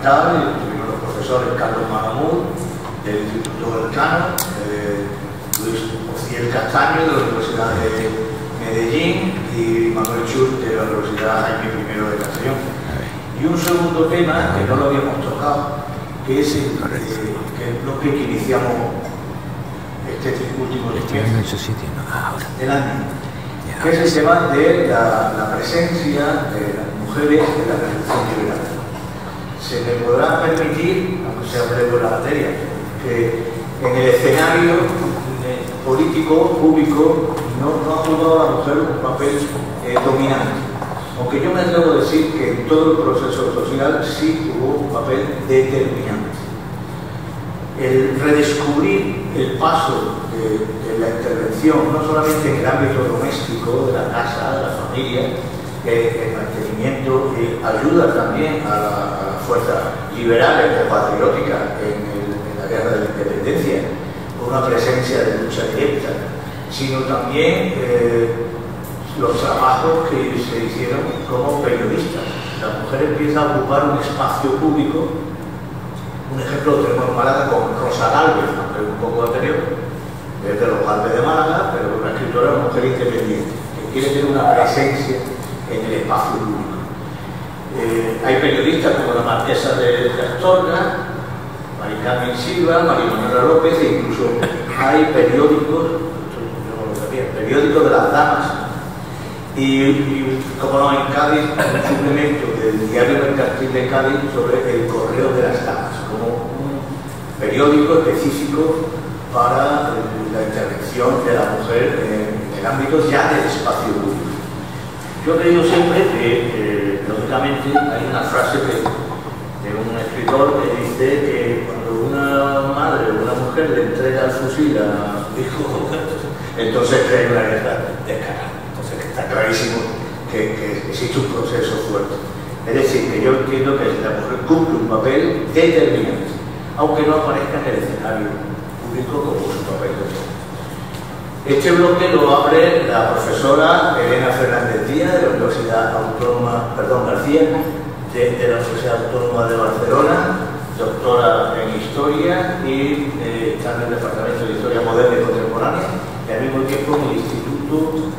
fundamental. Tuvimos los profesores Carlos Mahamud, del Instituto Elcano, Luis Ociel Castaño, de la Universidad de Medellín, y Manuel Chur, de la Universidad Jaime I de Castellón. Y un segundo tema, que no lo habíamos tocado, que es el bloque que iniciamos este último del año, que es el tema de la presencia de las mujeres en la revolución liberal. Se me podrá permitir, aunque sea breve la materia, que en el escenario político, público, no ha jugado a la mujer un papel dominante. Aunque yo me atrevo a decir que en todo el proceso social sí jugó un papel determinante. El redescubrir el paso de la intervención, no solamente en el ámbito doméstico, de la casa, de la familia, el mantenimiento, ayuda también a las fuerzas liberales o patrióticas en la guerra de la independencia, con una presencia de lucha directa, sino también los trabajos que se hicieron como periodistas. La mujer empieza a ocupar un espacio público. Un ejemplo lo tenemos en Málaga con Rosa Gálvez, aunque un poco anterior, es de los Gálvez de Málaga, pero una escritora, una mujer independiente, que quiere tener una presencia en el espacio público. Hay periodistas como la marquesa de Astorga, Mari Carmen Silva, María Manuela López, e incluso hay periódicos, yo no lo sabía, periódicos de las damas. Y como no, en Cádiz, un suplemento del diario mercantil de Cádiz sobre el correo de las damas, como un periódico específico para la intervención de la mujer en el ámbito ya del espacio público. Yo he creído siempre que, lógicamente, hay una frase de un escritor que dice que cuando una madre o una mujer le entrega el fusil a su hijo, entonces crea una guerra descarada. Está clarísimo que existe un proceso fuerte. Es decir, que yo entiendo que la mujer cumple un papel determinante, aunque no aparezca en el escenario público como su papel de todo. Este bloque lo abre la profesora Elena Fernández Díaz de la Universidad Autónoma, García, de la Universidad Autónoma de Barcelona, doctora en Historia y está en el Departamento de Historia Moderna y Contemporánea, y al mismo tiempo en el Instituto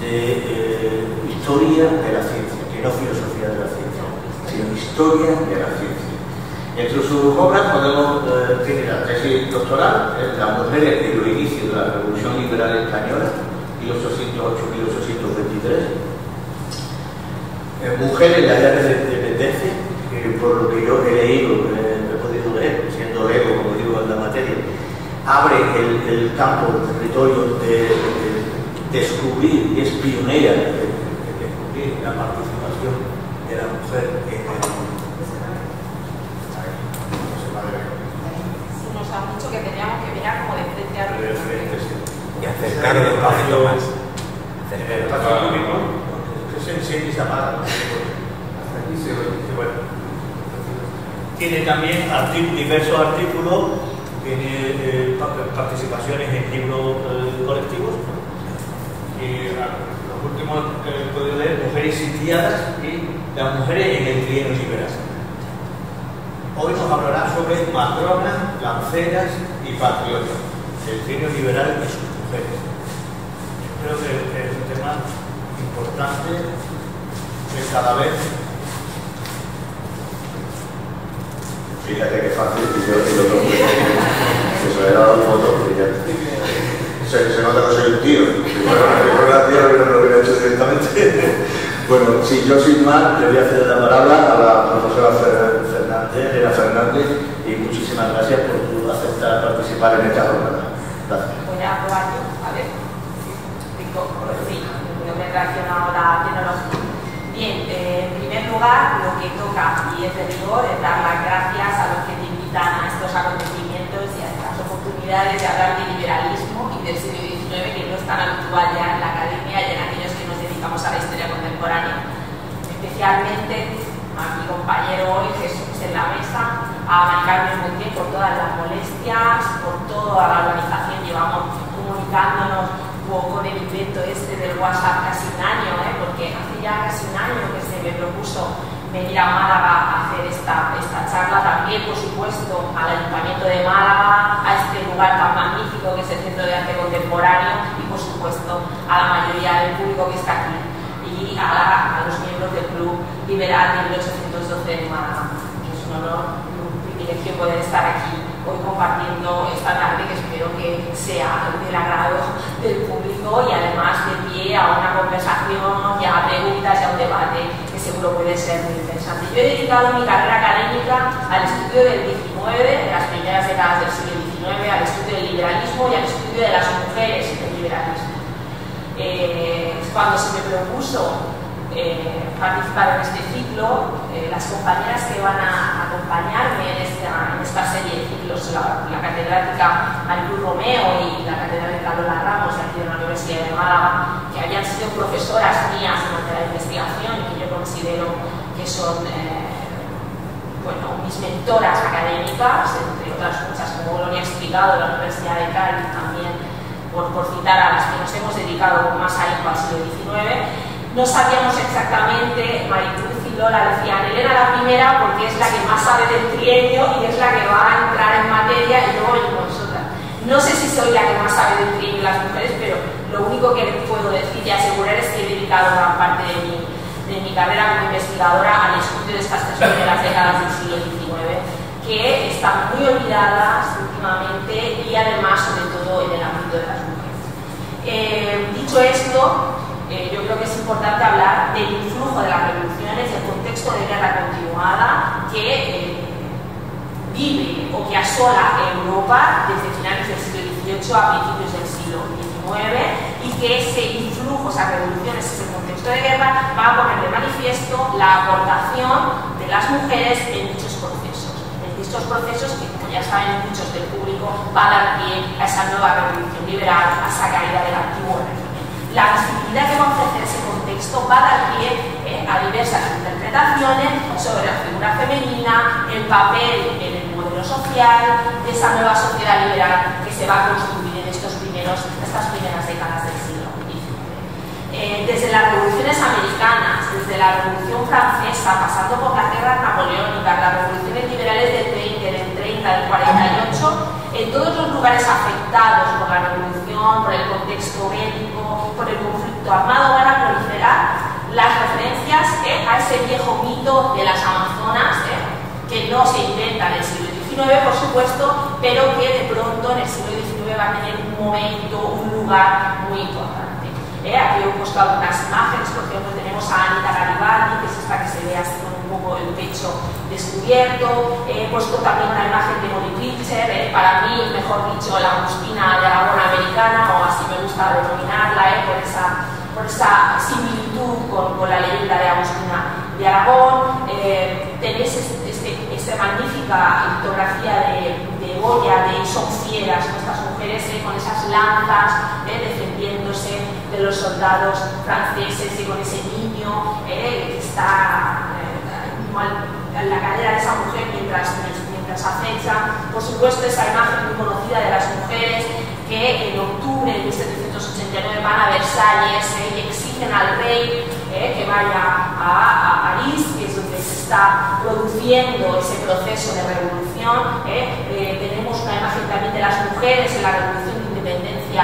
de Historia de la Ciencia, que no filosofía de la ciencia, sino Historia de la Ciencia. Entre sus obras podemos tener la tesis doctoral, Las mujeres en los inicios de la Revolución Liberal Española, 1808-1823, Mujeres en la Edad de la Independencia, que por lo que yo he leído, he podido leer, siendo lego, como digo, en la materia, abre el campo, el territorio de descubrir, y es pionera de descubrir la participación de la mujer en el nos ha dicho que teníamos que mirar como de frente a los y acercarlo un poquito más. El espacio público, que se enciende y se apaga. Hasta aquí se ve. Bueno. Tiene también diversos artículos, tiene participaciones en libros colectivos. Y los últimos que he podido leer, Mujeres sitiadas y las mujeres en el trienio liberal. Hoy nos hablará sobre matronas, lanceras y patriotas, el trienio liberal y sus mujeres. Creo que es un tema importante que cada vez... Fíjate que fácil, que yo que se le he dado fotos y ya... Se nota que soy un tío. No lo hubiera hecho directamente. Bueno, si yo sin más le voy a ceder la palabra a la profesora Elena Fernández, y muchísimas gracias por aceptar participar en esta jornada. Gracias. Voy a probar yo, a ver. Sí, yo me reacciono ahora tecnológica. Bien, en primer lugar, lo que toca y es de rigor es dar las gracias a los que te invitan a estos acontecimientos y a estas oportunidades de hablar de liberalismo y del siglo XIX, que no es tan habitual ya en la academia y en aquellos que nos dedicamos a la historia contemporánea. Especialmente a mi compañero hoy, Jesús, en la mesa, a Mari Carmen Montiel por todas las molestias, por toda la organización. Llevamos comunicándonos con el invento este del WhatsApp casi un año, porque hace ya casi un año que se me propuso venir a Málaga a hacer esta charla, también por supuesto al Ayuntamiento de Málaga, a este lugar tan magnífico que es el Centro de Arte Contemporáneo y por supuesto a la mayoría del público que está aquí y a los miembros del Club Liberal de 1812 de Málaga, que es un honor y un privilegio poder estar aquí hoy compartiendo esta tarde, que espero que sea del agrado del público y además de pie a una conversación y a preguntas y a un debate que seguro puede ser muy interesante. Yo he dedicado mi carrera académica al estudio del XIX, de las primeras décadas del siglo XIX, al estudio del liberalismo y al estudio de las mujeres del liberalismo. Cuando se me propuso participar en este ciclo, las compañeras que van a acompañarme en esta serie de ciclos, la catedrática Maricruz Romeo y la catedrática Lola Ramos de aquí de la Universidad de Málaga, que habían sido profesoras mías durante la investigación y que yo considero que son mis mentoras académicas, entre otras muchas, como Gloria ha explicado, de la Universidad de Cádiz también, por citar a las que nos hemos dedicado más ahínco al siglo XIX. No sabíamos exactamente, Maricruz y Lola decían, Elena la primera porque es la que más sabe del trienio y es la que va a entrar en materia y luego venimos nosotras. No sé si soy la que más sabe del trienio las mujeres, pero lo único que les puedo decir y asegurar es que he dedicado gran parte de mi carrera como investigadora al estudio de estas tres primeras décadas del siglo XIX, que están muy olvidadas últimamente y además, sobre todo, en el ámbito de las mujeres. Dicho esto, yo creo que es importante hablar del influjo de las revoluciones, del contexto de guerra continuada que vive o que asola Europa desde finales del siglo XVIII a principios del siglo XIX y que ese influjo, esas revoluciones, ese contexto de guerra va a poner de manifiesto la aportación de las mujeres en dichos procesos. En dichos procesos que, como ya saben muchos del público, va a dar pie a esa nueva revolución liberal, a esa caída del antiguo régimen. La visibilidad que va a ofrecer ese contexto va a dar pie a diversas interpretaciones sobre la figura femenina, el papel en el modelo social de esa nueva sociedad liberal que se va a construir en estas primeras décadas del siglo XIX. Desde las revoluciones americanas, desde la Revolución Francesa, pasando por las guerras napoleónicas, las revoluciones liberales del 20, del 30, del 48, en todos los lugares afectados por la revolución, por el contexto bélico, por el conflicto armado, van a proliferar las referencias a ese viejo mito de las Amazonas, que no se inventa en el siglo XIX, por supuesto, pero que de pronto en el siglo XIX va a tener un momento, un lugar muy importante. Aquí he puesto algunas imágenes, por ejemplo, tenemos a Anita Garibaldi, que es esta que se ve así con un poco el pecho descubierto. He puesto también una imagen de Molly Pitcher, para mí, mejor dicho, la Agustina de Aragón americana, o así me gusta denominarla, por esa similitud con la leyenda de Agustina de Aragón. Tenéis esta magnífica litografía de Goya, de Son fieras, estas mujeres con esas lanzas defendiéndose de los soldados franceses y con ese niño que está en la cadera de esa mujer mientras acecha. Por supuesto, esa imagen muy conocida de las mujeres que en octubre de 1789 van a Versalles y exigen al rey que vaya a París, que es donde se está produciendo ese proceso de revolución. Tenemos una imagen también de las mujeres en la revolución de independencia,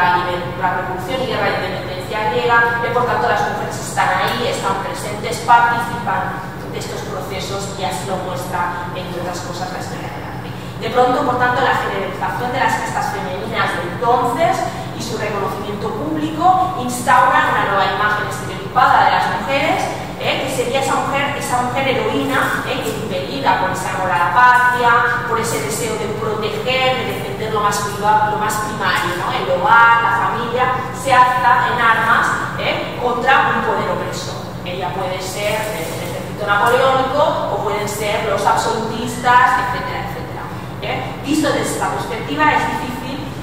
la revolución y guerra de independencia griega, por tanto las mujeres están ahí, están presentes, participan de estos procesos y así lo muestra, entre otras cosas, la historia del arte. De pronto, por tanto, la generalización de las gestas femeninas de entonces y su reconocimiento público instauran una nueva imagen estereotipada de las mujeres, que sería esa mujer heroína, que impelida por ese amor a la patria, por ese deseo de proteger, de defender lo más primario, ¿no? El hogar, la familia, se alza en armas contra un poder opresor. Ella puede ser el ejército napoleónico o pueden ser los absolutistas, etcétera, etcétera. Visto desde esta perspectiva, es difícil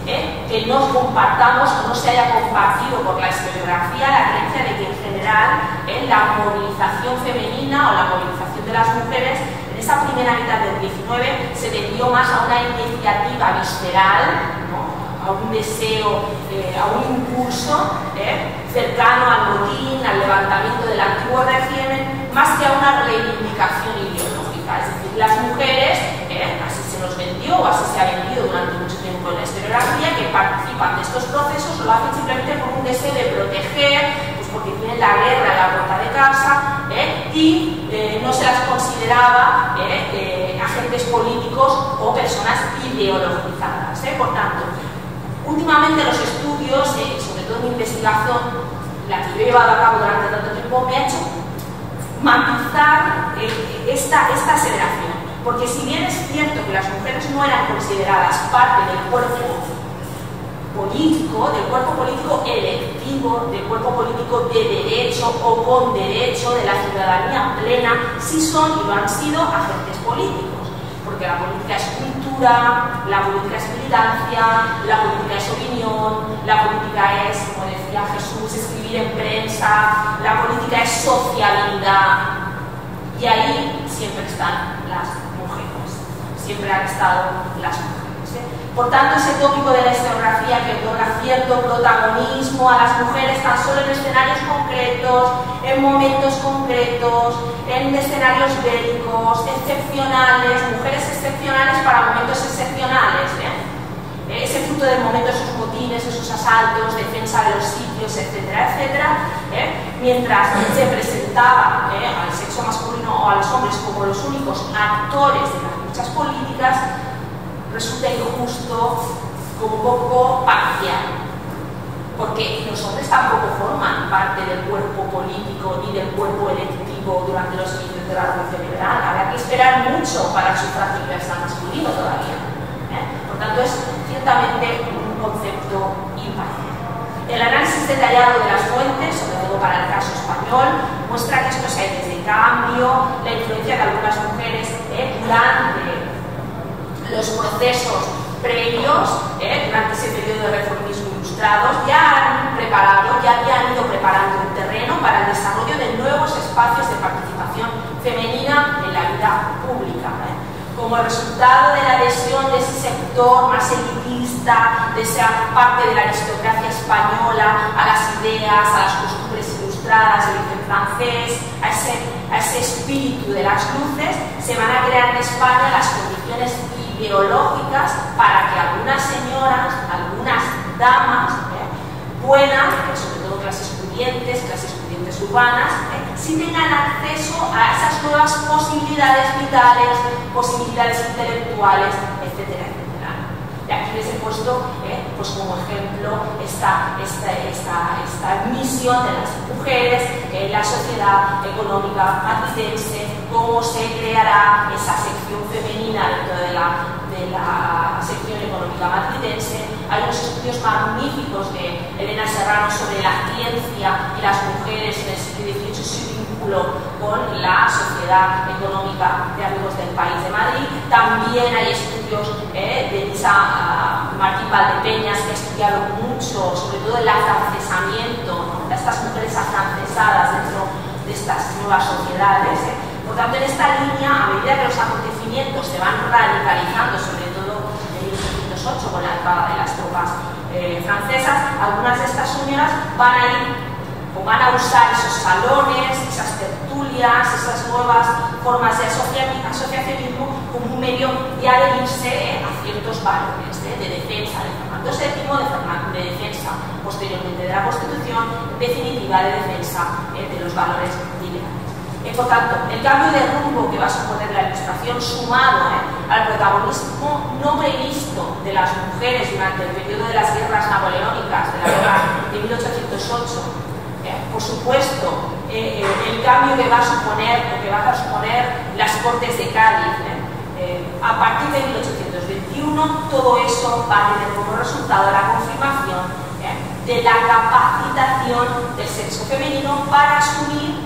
que no compartamos o no se haya compartido por la historiografía la creencia de que en general la movilización femenina o la movilización de las mujeres en esa primera mitad del XIX se debió más a una iniciativa visceral, ¿no? A un deseo, a un impulso cercano al motín, al levantamiento del antiguo régimen, más que a una reivindicación ideológica. Es decir, las mujeres, así se nos vendió o así se ha vendido durante mucho tiempo en la historiografía, que participan de estos procesos, lo hacen simplemente por un deseo de proteger, pues porque tienen la guerra en la puerta de casa, y no se las consideraba agentes políticos o personas ideologizadas. Por tanto, últimamente los estudios, sobre todo mi investigación, la que yo he llevado a cabo durante tanto tiempo, me ha hecho matizar esta aseveración, porque si bien es cierto que las mujeres no eran consideradas parte del cuerpo político electivo, del cuerpo político de derecho o con derecho de la ciudadanía plena, sí son y lo han sido agentes políticos, porque la política es cultura, la política es militancia, la política es opinión, la política es, como decía Jesús, escribir en prensa, la política es sociabilidad, y ahí siempre están las mujeres, siempre han estado las mujeres. Por tanto, ese tópico de la historiografía que otorga cierto protagonismo a las mujeres tan solo en escenarios concretos, en momentos concretos, en escenarios bélicos, excepcionales, mujeres excepcionales para momentos excepcionales, ese fruto del momento, esos motines, esos asaltos, defensa de los sitios, etcétera, etcétera, mientras se presentaba al sexo masculino o a los hombres como los únicos actores de las luchas políticas, resulta injusto, como poco parcial, porque los hombres tampoco forman parte del cuerpo político ni del cuerpo electivo durante los inicios de la Revolución Liberal. Habrá que esperar mucho para el sufragio universal masculino todavía. Por tanto, es ciertamente un concepto imparcial. El análisis detallado de las fuentes, sobre todo para el caso español, muestra que estos aires de cambio, la influencia de algunas mujeres durante los procesos previos, durante ese periodo de reformismo ilustrados, ya habían ido preparando el terreno para el desarrollo de nuevos espacios de participación femenina en la vida pública. Como resultado de la adhesión de ese sector más elitista, de esa parte de la aristocracia española, a las ideas, a las costumbres ilustradas del origen francés, a ese espíritu de las luces, se van a crear en España las condiciones ideológicas para que algunas señoras, algunas damas, puedan, sobre todo clases pudientes urbanas, sí tengan acceso a esas nuevas posibilidades vitales, posibilidades intelectuales, etcétera, etcétera. Y aquí les he puesto pues como ejemplo esta misión de las mujeres en la sociedad económica madrilense, cómo se creará esa sección femenina dentro de la sección económica madrilense. Hay unos estudios magníficos de Elena Serrano sobre la ciencia y las mujeres en el siglo XVIII y su vínculo con la sociedad económica de Amigos del País de Madrid. También hay estudios de Elisa Martín Valdepeñas, que ha estudiado mucho, sobre todo el afrancesamiento, de estas mujeres afrancesadas dentro de estas nuevas sociedades. Por tanto, en esta línea, a medida que los acontecimientos se van radicalizando, sobre todo en 1808 con la entrada de las tropas francesas, algunas de estas señoras van a ir o van a usar esos salones, esas tertulias, esas nuevas formas de asociacionismo como un medio de adherirse a ciertos valores de defensa de Fernando VII, de defensa posteriormente de la Constitución, en definitiva de defensa de los valores liberales. Por tanto, el cambio de rumbo que va a suponer la Ilustración, sumado al protagonismo no previsto de las mujeres durante el periodo de las guerras napoleónicas, de la guerra de 1808, por supuesto, el cambio que va a suponer las Cortes de Cádiz, a partir de 1821, todo eso va a tener como resultado la confirmación de la capacitación del sexo femenino para asumir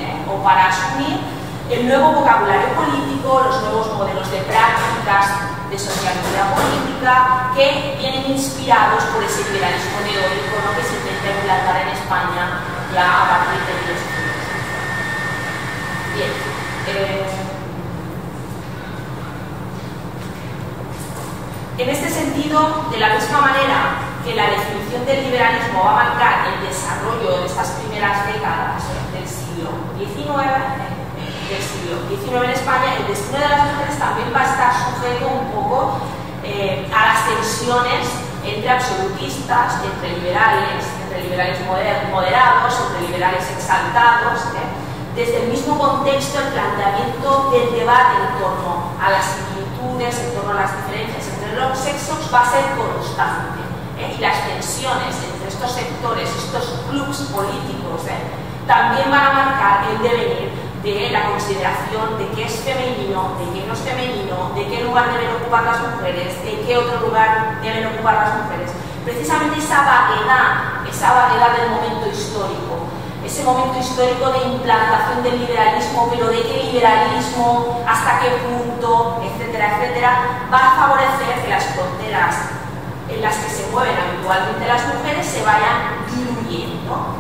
el nuevo vocabulario político, los nuevos modelos de prácticas de sociabilidad política que vienen inspirados por ese liberalismo teórico que se intenta implantar en España ya a partir de 1860. Bien. En este sentido, de la misma manera que la definición del liberalismo va a marcar el desarrollo de estas primeras décadas del siglo XIX, del siglo XIX en España, el destino de las mujeres también va a estar sujeto un poco a las tensiones entre absolutistas, entre liberales moderados, entre liberales exaltados. Desde el mismo contexto, el planteamiento del debate en torno a las similitudes, en torno a las diferencias entre los sexos va a ser constante. Y las tensiones entre estos sectores, estos clubs políticos, también van a marcar el devenir de la consideración de qué es femenino, de qué no es femenino, de qué lugar deben ocupar las mujeres, de qué otro lugar deben ocupar las mujeres. Precisamente esa vaguedad del momento histórico, ese momento histórico de implantación del liberalismo, pero de qué liberalismo, hasta qué punto, etcétera, etcétera, va a favorecer que las fronteras en las que se mueven habitualmente las mujeres se vayan diluyendo.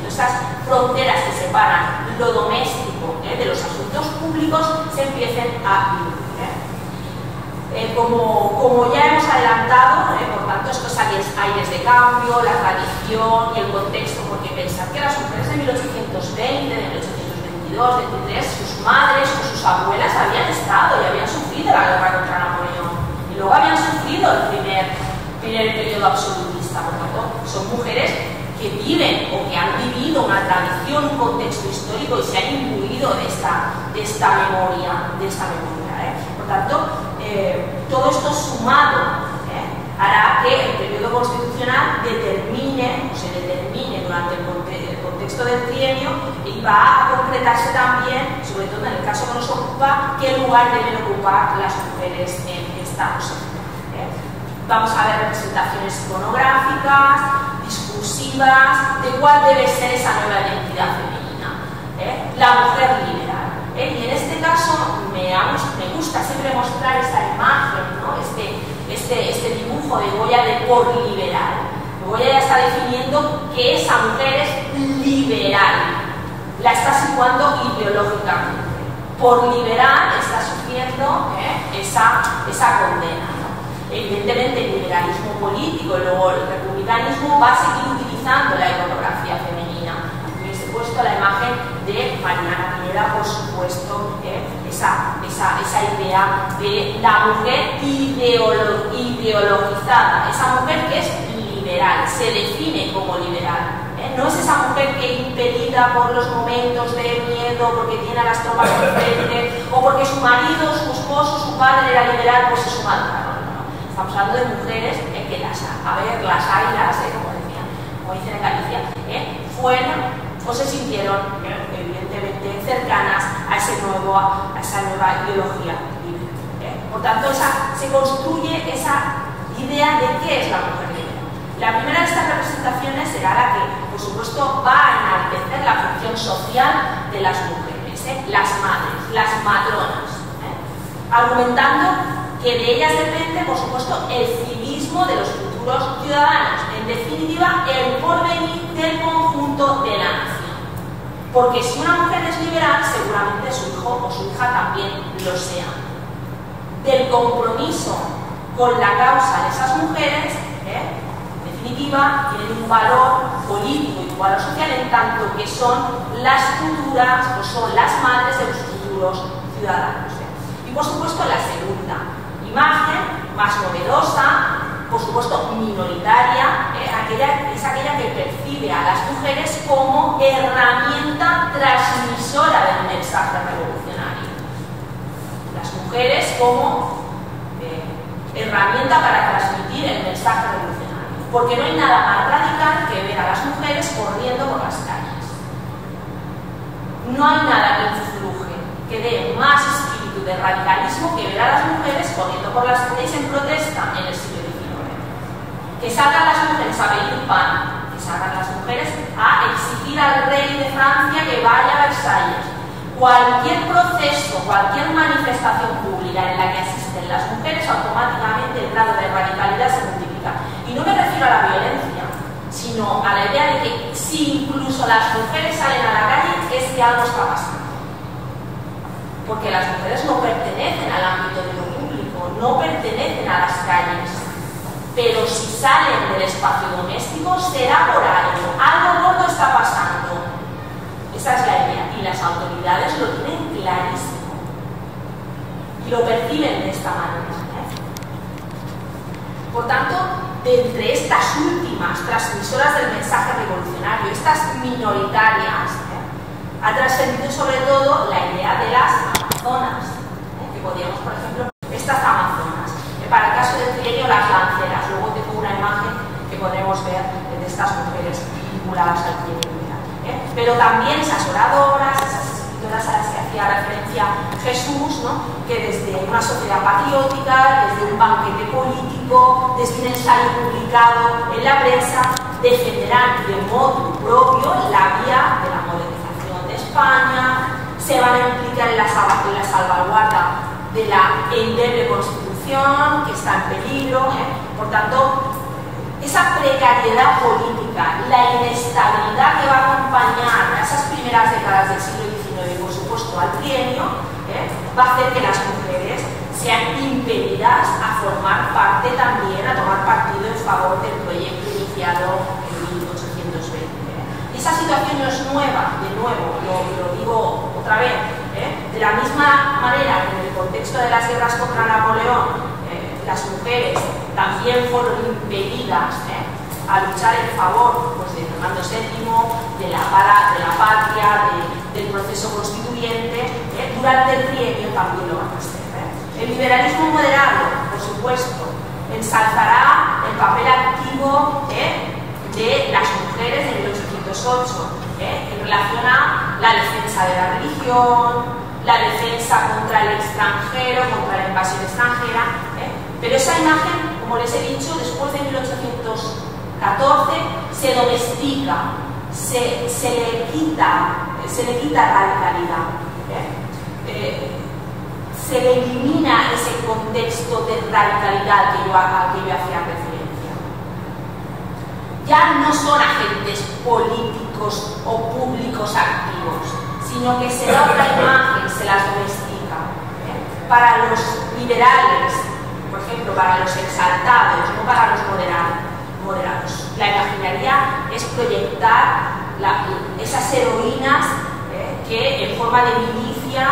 Estas fronteras que separan lo doméstico de los asuntos públicos se empiecen a diluir. Como ya hemos adelantado, por tanto, estos aires de cambio, la tradición y el contexto, porque pensar que las mujeres de 1820, de 1822, 23, sus madres o sus abuelas habían estado y habían sufrido la guerra contra Napoleón y luego habían sufrido el primer periodo absolutista. Por tanto, son mujeres que viven o que han vivido una tradición, un contexto histórico y se han imbuido de esta memoria. Por tanto, todo esto sumado hará que el periodo constitucional se determine durante el contexto del trienio y va a concretarse también, sobre todo en el caso que nos ocupa, qué lugar deben ocupar las mujeres en esta sociedad. Vamos a ver representaciones iconográficas, discursivas, de cuál debe ser esa nueva identidad femenina, la mujer liberal. Y en este caso me gusta siempre mostrar esta imagen, ¿no? este dibujo de Goya de por liberal. Goya ya está definiendo que esa mujer es liberal, la está situando ideológicamente. Por liberal está sufriendo esa condena. Evidentemente el liberalismo político y luego el republicanismo va a seguir utilizando la iconografía femenina. Hubiese puesto la imagen de Mariana Pineda, por supuesto, esa idea de la mujer ideologizada, esa mujer que es liberal, se define como liberal. No es esa mujer que impedida por los momentos de miedo, porque tiene a las tropas enfrente, o porque su marido, su esposo, su padre era liberal, pues es su madre. Estamos hablando de mujeres que las airas, como dicen en Galicia, fueron o se sintieron evidentemente cercanas a esa nueva ideología libre. Por tanto, se construye esa idea de qué es la mujer libre. La primera de estas representaciones será la que, por supuesto, va a enaltecer la función social de las mujeres, las madres, las matronas, argumentando que de ellas depende, por supuesto, el civismo de los futuros ciudadanos, en definitiva, el porvenir del conjunto de la nación. Porque si una mujer es liberal, seguramente su hijo o su hija también lo sea. Del compromiso con la causa de esas mujeres, en definitiva, tienen un valor político y un valor social en tanto que son las futuras o son las madres de los futuros ciudadanos. Y por supuesto, la segunda imagen, más novedosa, por supuesto minoritaria, es aquella que percibe a las mujeres como herramienta transmisora del mensaje revolucionario. Las mujeres como herramienta para transmitir el mensaje revolucionario. Porque no hay nada más radical que ver a las mujeres corriendo por las calles. No hay nada que influje, que dé más espíritu de radicalismo que ver a las mujeres corriendo por las calles en protesta en el siglo XIX. Que salgan las mujeres a pedir pan, que salgan las mujeres a exigir al rey de Francia que vaya a Versalles. Cualquier proceso, cualquier manifestación pública en la que asisten las mujeres, automáticamente el grado de radicalidad se multiplica. Y no me refiero a la violencia, sino a la idea de que si incluso las mujeres salen a la calle es que algo está pasando. Porque las mujeres no pertenecen al ámbito de lo público, no pertenecen a las calles. Pero si salen del espacio doméstico será por algo gordo está pasando. Esa es la idea. Y las autoridades lo tienen clarísimo y lo perciben de esta manera. Por tanto, de entre estas últimas transmisoras del mensaje revolucionario, estas minoritarias, ha trascendido sobre todo la idea de las amazonas, que podríamos, por ejemplo, estas amazonas, para el caso de Trienio, las lanceras. Luego tengo una imagen que podremos ver de estas mujeres vinculadas al Trienio liberal. Pero también esas oradoras, esas escritoras a las que hacía referencia Jesús, ¿no? Que desde una sociedad patriótica, desde un banquete político, desde un ensayo publicado en la prensa, defenderán de modo propio la vía de la modernización de España, se van a implicar en la salvaguarda de la endeble Constitución, que está en peligro. Por tanto, esa precariedad política, la inestabilidad que va a acompañar a esas primeras décadas del siglo XIX y, por supuesto, al trienio, va a hacer que las mujeres sean impedidas a formar parte también, a tomar partido en favor del proyecto iniciado en 1820. Y esa situación no es nueva, de nuevo, lo digo otra vez, de la misma manera que en el contexto de las guerras contra Napoleón, las mujeres también fueron impedidas a luchar en favor pues, de Fernando VII, de la patria, del proceso constituyente. Durante el trienio también lo van a hacer. El liberalismo moderado, por supuesto, ensalzará el papel activo de las mujeres de 1808 en relación a la defensa de la religión, la defensa contra el extranjero, contra la invasión extranjera. Pero esa imagen, como les he dicho, después de 1814 se domestica, se le quita radicalidad, se le elimina ese contexto de radicalidad al que yo hacía referencia. Ya no son agentes políticos o públicos activos, sino que se da otra imagen, se las domestica. Para los liberales, por ejemplo, para los exaltados, no para los moderados. La imaginaria es proyectar esas heroínas que en forma de milicia,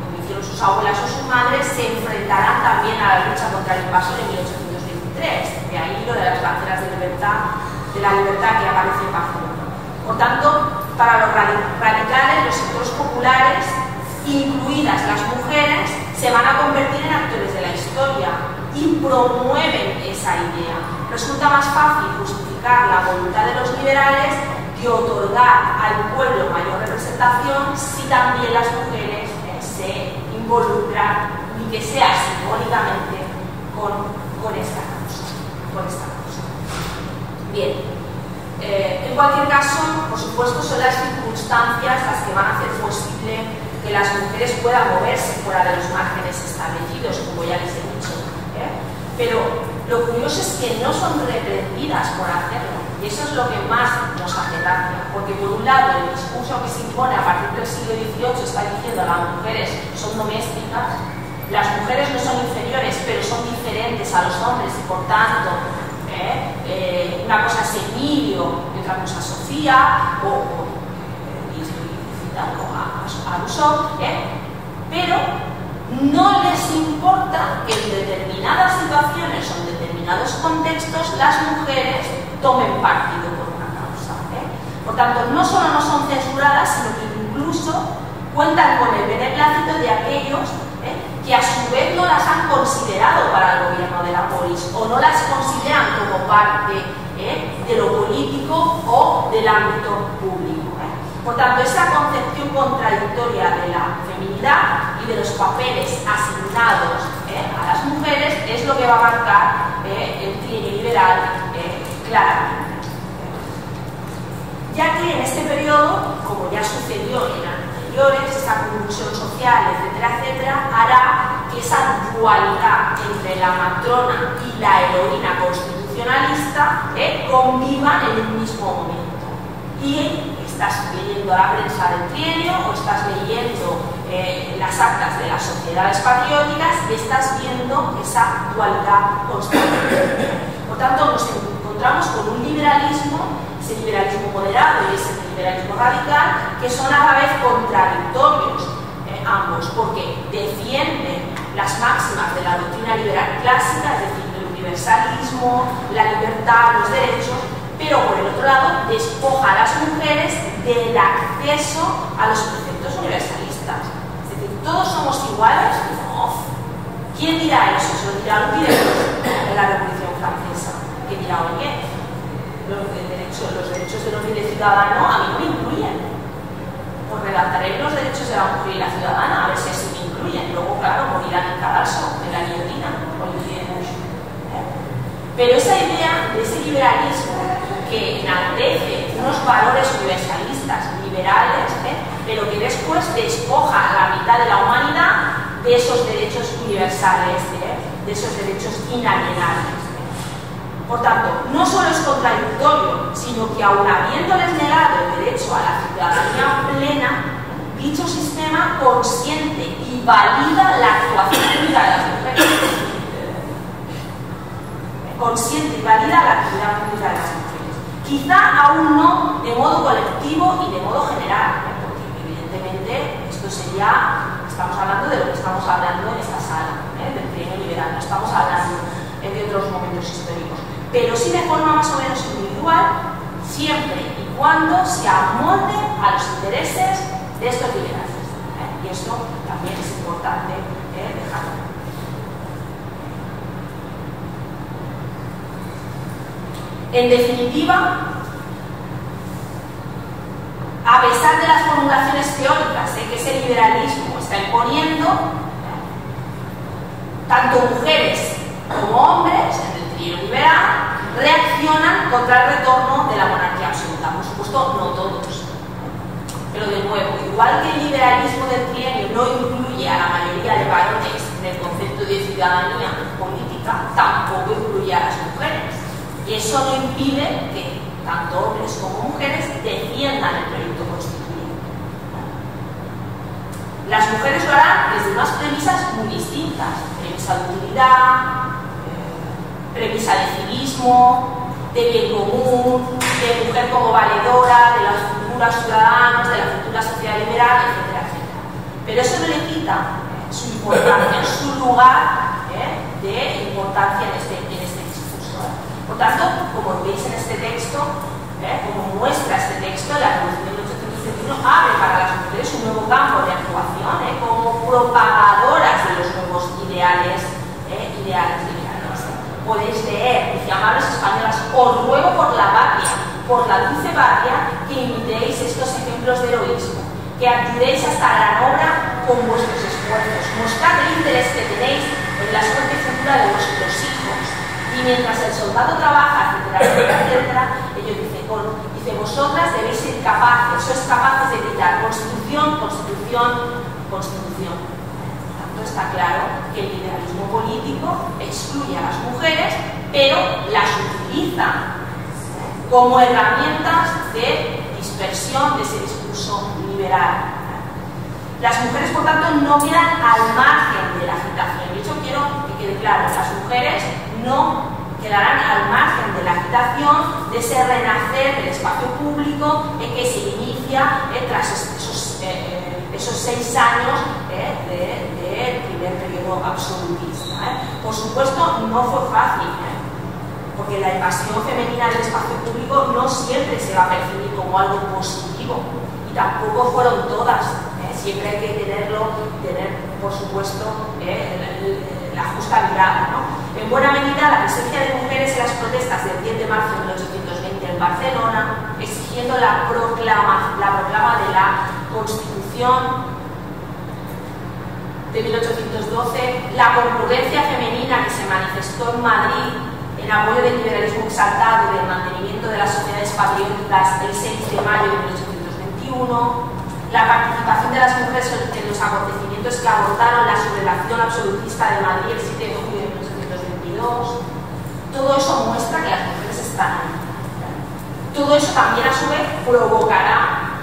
como hicieron sus abuelas o sus madres, se enfrentarán también a la lucha contra el invasor en 1823. De ahí lo de las lanceras de la libertad que aparece en Barcelona. Por tanto, para los radicales, los sectores populares, incluidas las mujeres, se van a convertir en actores de la historia y promueven esa idea. Resulta más fácil justificar la voluntad de los liberales que otorgar al pueblo mayor representación si también las mujeres se involucran y que sea simbólicamente con esta causa. Bien, en cualquier caso, por supuesto, son las circunstancias las que van a hacer posible que las mujeres puedan moverse fuera de los márgenes establecidos, como ya les he dicho. Pero lo curioso es que no son reprendidas por hacerlo, y eso es lo que más nos hace gracia, porque por un lado el discurso que se impone a partir del siglo XVIII está diciendo que las mujeres son domésticas, las mujeres no son inferiores, pero son diferentes a los hombres y por tanto una cosa es Emilio y otra cosa Sofía a Rousseau, pero no les importa que en determinadas situaciones o en determinados contextos las mujeres tomen partido por una causa. Por tanto, no solo no son censuradas, sino que incluso cuentan con el beneplácito de aquellos que a su vez no las han considerado para el gobierno de la polis o no las consideran como parte de lo político o del ámbito público. Por tanto, esa concepción contradictoria de la feminidad y de los papeles asignados a las mujeres es lo que va a marcar el trienio liberal claramente. Ya que en este periodo, como ya sucedió en anteriores, esa convulsión social, etcétera, etcétera, hará que esa dualidad entre la matrona y la heroína constitucionalista convivan en un mismo momento. Y estás leyendo la prensa del trienio o estás leyendo las actas de las sociedades patrióticas y estás viendo esa dualidad constante. Por tanto, nos encontramos encontramos con un liberalismo, ese liberalismo moderado y ese liberalismo radical, que son a la vez contradictorios ambos, porque defienden las máximas de la doctrina liberal clásica, es decir, el universalismo, la libertad, los derechos, pero por el otro lado despoja a las mujeres del acceso a los preceptos universalistas. Es decir, ¿todos somos iguales? No. ¿Quién dirá eso? Se lo dirá un director de la Revolución Francesa. ¿Qué dirá? Oye, los derechos del hombre y del ciudadano a mí no me incluyen. Pues redactaré los derechos de la mujer y la ciudadana, a ver si así me incluyen. Luego, claro, morirán en cadalso, en la guillotina, o en Pero esa idea de ese liberalismo que enaltece unos valores universalistas, liberales, pero que después despoja a la mitad de la humanidad de esos derechos universales, de esos derechos inalienables. Por tanto, no solo es contradictorio, sino que aun habiéndoles negado el derecho a la ciudadanía plena, dicho sistema consiente y valida la actuación pública de las mujeres. Consiente y valida la actividad pública de las mujeres. Quizá aún no de modo colectivo y de modo general, porque evidentemente esto sería, estamos hablando de lo que estamos hablando en esta sala, del trienio liberal, no estamos hablando de otros momentos históricos, pero sí de forma más o menos individual, siempre y cuando se amolde a los intereses de estos liberales. Y esto también es importante dejarlo. En definitiva, a pesar de las formulaciones teóricas que ese liberalismo está imponiendo, tanto mujeres como hombres, en el trío liberal, reaccionan contra el retorno de la monarquía absoluta. Por supuesto, no todos. Pero de nuevo, igual que el liberalismo del trienio no incluye a la mayoría de varones en el concepto de ciudadanía política, tampoco incluye a las mujeres. Y eso no impide que tanto hombres como mujeres defiendan el proyecto constituyente. Las mujeres lo harán desde unas premisas muy distintas: premisa de utilidad, premisa de civismo, de bien común, de mujer como valedora, de los futuros ciudadanos, de la futura sociedad liberal, etcétera, etcétera. Pero eso no le quita su importancia, su lugar de importancia en este discurso. Por tanto, como veis en este texto, como muestra este texto, la Revolución de 1871 abre para las mujeres un nuevo campo de actuación como propagadoras de los nuevos ideales liberales. Podéis leer, dice: amables españolas, os ruego por la patria, por la dulce patria, que imitéis estos ejemplos de heroísmo, que ayudéis hasta la gran obra con vuestros esfuerzos, mostrad el interés que tenéis en la suerte futura de vuestros hijos. Y mientras el soldado trabaja, etcétera, etcétera, ellos dice, vosotras debéis ser capaces, sois capaces de gritar Constitución, Constitución, Constitución. Por tanto, está claro que el liberalismo político excluye a las mujeres, pero las utiliza como herramientas de dispersión de ese discurso liberal. Las mujeres, por tanto, no quedan al margen de la agitación. Y eso quiero que quede claro: las mujeres no quedarán al margen de la agitación, de ese renacer del espacio público que se inicia tras esos 6 años del primer periodo absolutista. Por supuesto, no fue fácil, porque la invasión femenina del espacio público no siempre se va a percibir como algo positivo, y tampoco fueron todas. Siempre hay que tener, por supuesto, la justa mirada, ¿no? En buena medida, la presencia de mujeres en las protestas del 10 de marzo de 1820 en Barcelona, exigiendo la proclama de la Constitución de 1812, la concurrencia femenina que se manifestó en Madrid en apoyo del liberalismo exaltado y del mantenimiento de las sociedades patrióticas el 6 de mayo de 1821, la participación de las mujeres en los acontecimientos que abordaron la sublevación absolutista de Madrid el 7 de julio de 1822, todo eso muestra que las mujeres están ahí. Todo eso también a su vez provocará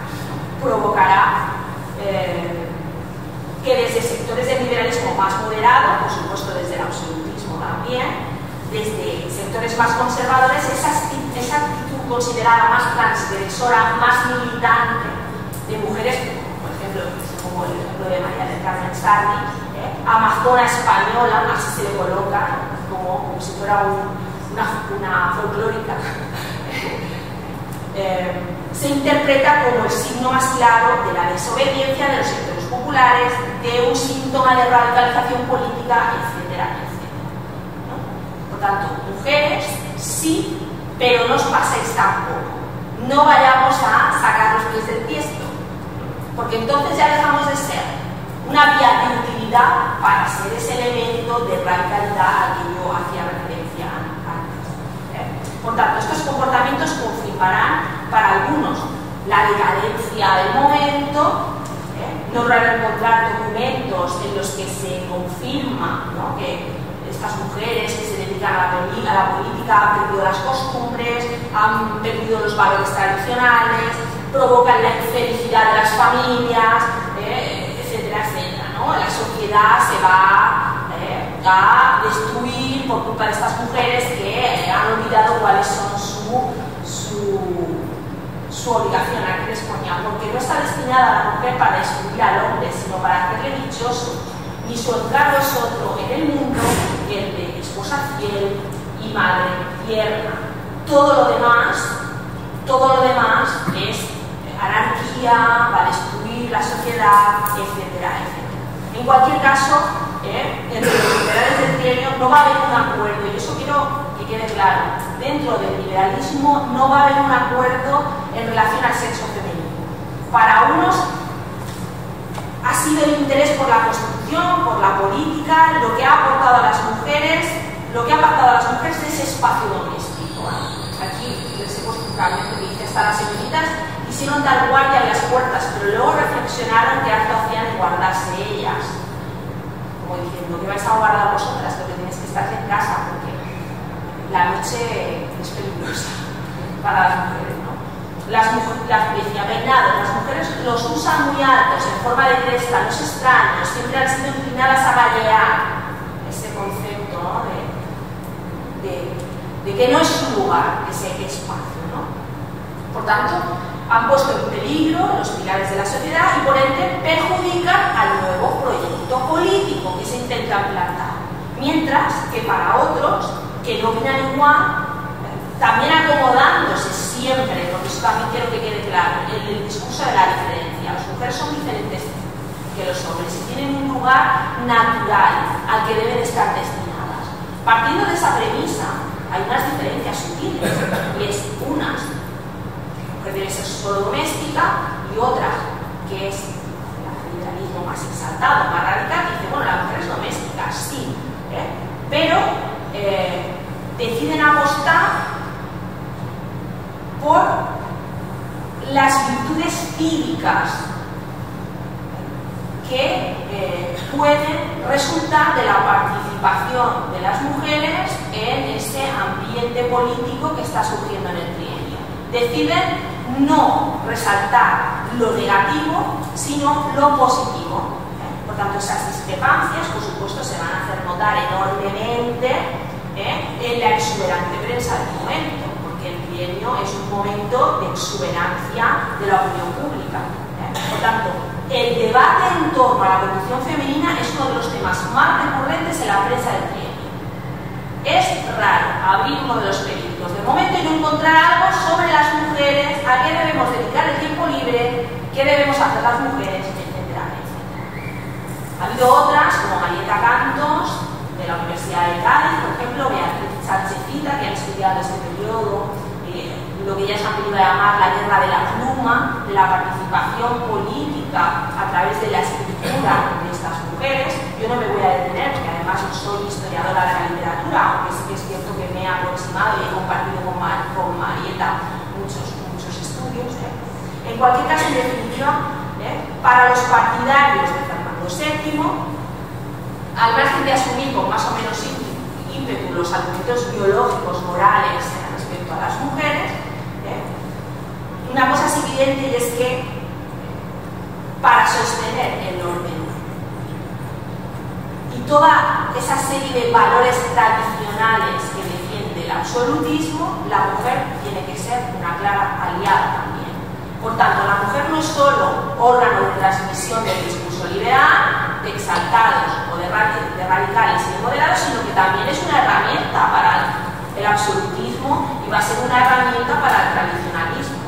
que desde sectores del liberalismo más moderado, por supuesto desde el absolutismo también, desde sectores más conservadores, esas esa actitud considerada más transgresora, más militante de mujeres, por ejemplo, como el ejemplo de María del Carmen Sardi, amazona española, así se le coloca, como si fuera una folclórica, se interpreta como el signo más claro de la desobediencia de los sectores populares, de un síntoma de radicalización política, etcétera, etcétera, ¿no? Por tanto, mujeres, sí, pero no os paséis tampoco. No vayamos a sacar los pies del tiesto, porque entonces ya dejamos de ser una vía de utilidad para ser ese elemento de radicalidad al que yo hacía referencia antes. Por tanto, estos comportamientos confirmarán para algunos la decadencia del momento, no van a encontrar documentos en los que se confirma, ¿no?, que estas mujeres que se dedican a la política han perdido las costumbres, han perdido los valores tradicionales, provocan la infelicidad de las familias, etcétera, etcétera, ¿no? La sociedad se va a destruir por culpa de estas mujeres que han olvidado cuáles son su obligación. Aquí les ponía, porque no está destinada a la mujer para destruir al hombre, sino para hacerle dichoso. Ni su encargo es otro en el mundo que el de esposa fiel y madre tierna. Todo lo demás es anarquía, va a destruir la sociedad, etcétera, etcétera. En cualquier caso, entre los liberales del trienio no va a haber un acuerdo, y eso quiero que quede claro. Dentro del liberalismo no va a haber un acuerdo en relación al sexo femenino. Para unos ha sido el interés por la Constitución, por la política, lo que ha aportado a las mujeres, de ese espacio doméstico. Aquí les he puesto un cambio que dice: hasta las señoritas quisieron dar guardia a las puertas, pero luego reflexionaron que harto hacían en guardarse ellas. Como diciendo, que vais a guardar vosotras, lo que tenéis que estar en casa, porque la noche es peligrosa para las mujeres, ¿no? Las mujeres los usan muy altos, en forma de cresta, no es extraño, siempre han sido inclinadas a gallear. Ese concepto, ¿no?, de que no es su lugar, ese espacio, ¿no? Por tanto, han puesto en peligro los pilares de la sociedad y por ende perjudican al nuevo proyecto político que se intenta implantar. Mientras que para otros, que no opinan igual, también acomodándose siempre, porque eso también quiero que quede claro, el discurso de la diferencia. Las mujeres son diferentes que los hombres y tienen un lugar natural al que deben estar destinadas. Partiendo de esa premisa, hay unas diferencias sutiles, y es unas que debe ser solo doméstica y otras que es el liberalismo más exaltado, más radical, que dice, bueno, la mujer es doméstica, sí, pero deciden apostar por las virtudes cívicas que pueden resultar de la participación de las mujeres en ese ambiente político que está surgiendo en el trienio. Deciden no resaltar lo negativo, sino lo positivo. Por tanto, esas discrepancias, por supuesto, se van a hacer notar enormemente en la exuberante prensa del momento, porque el trienio es un momento de exuberancia de la opinión pública. Por tanto, el debate en torno a la condición femenina es uno de los temas más recurrentes en la prensa del trienio. Es raro abrir uno de los periódicos de momento y no encontrar algo sobre las mujeres, a qué debemos dedicar el tiempo libre, qué debemos hacer las mujeres, etcétera, etcétera. Ha habido otras, como Marieta Cantos, de la Universidad de Cádiz, por ejemplo, Beatriz Sánchezita, que han estudiado este periodo, lo que ellas han venido a llamar la guerra de la pluma, de la participación política a través de la escritura de estas mujeres. Yo no me voy a detener, porque además no soy historiadora de la literatura, aunque sí que es cierto que me he aproximado y he compartido con Marieta muchos estudios. En cualquier caso, en definitiva, para los partidarios de Fernando VII, al margen de asumir con más o menos ímpetu los argumentos biológicos, morales respecto a las mujeres, una cosa es evidente, y es que para sostener el orden y toda esa serie de valores tradicionales que defiende el absolutismo, la mujer tiene que ser una clara aliada también. Por tanto, la mujer no es solo órgano de transmisión del discurso liberal, de exaltados o de radicales y de moderados, sino que también es una herramienta para el absolutismo y va a ser una herramienta para el tradicionalismo.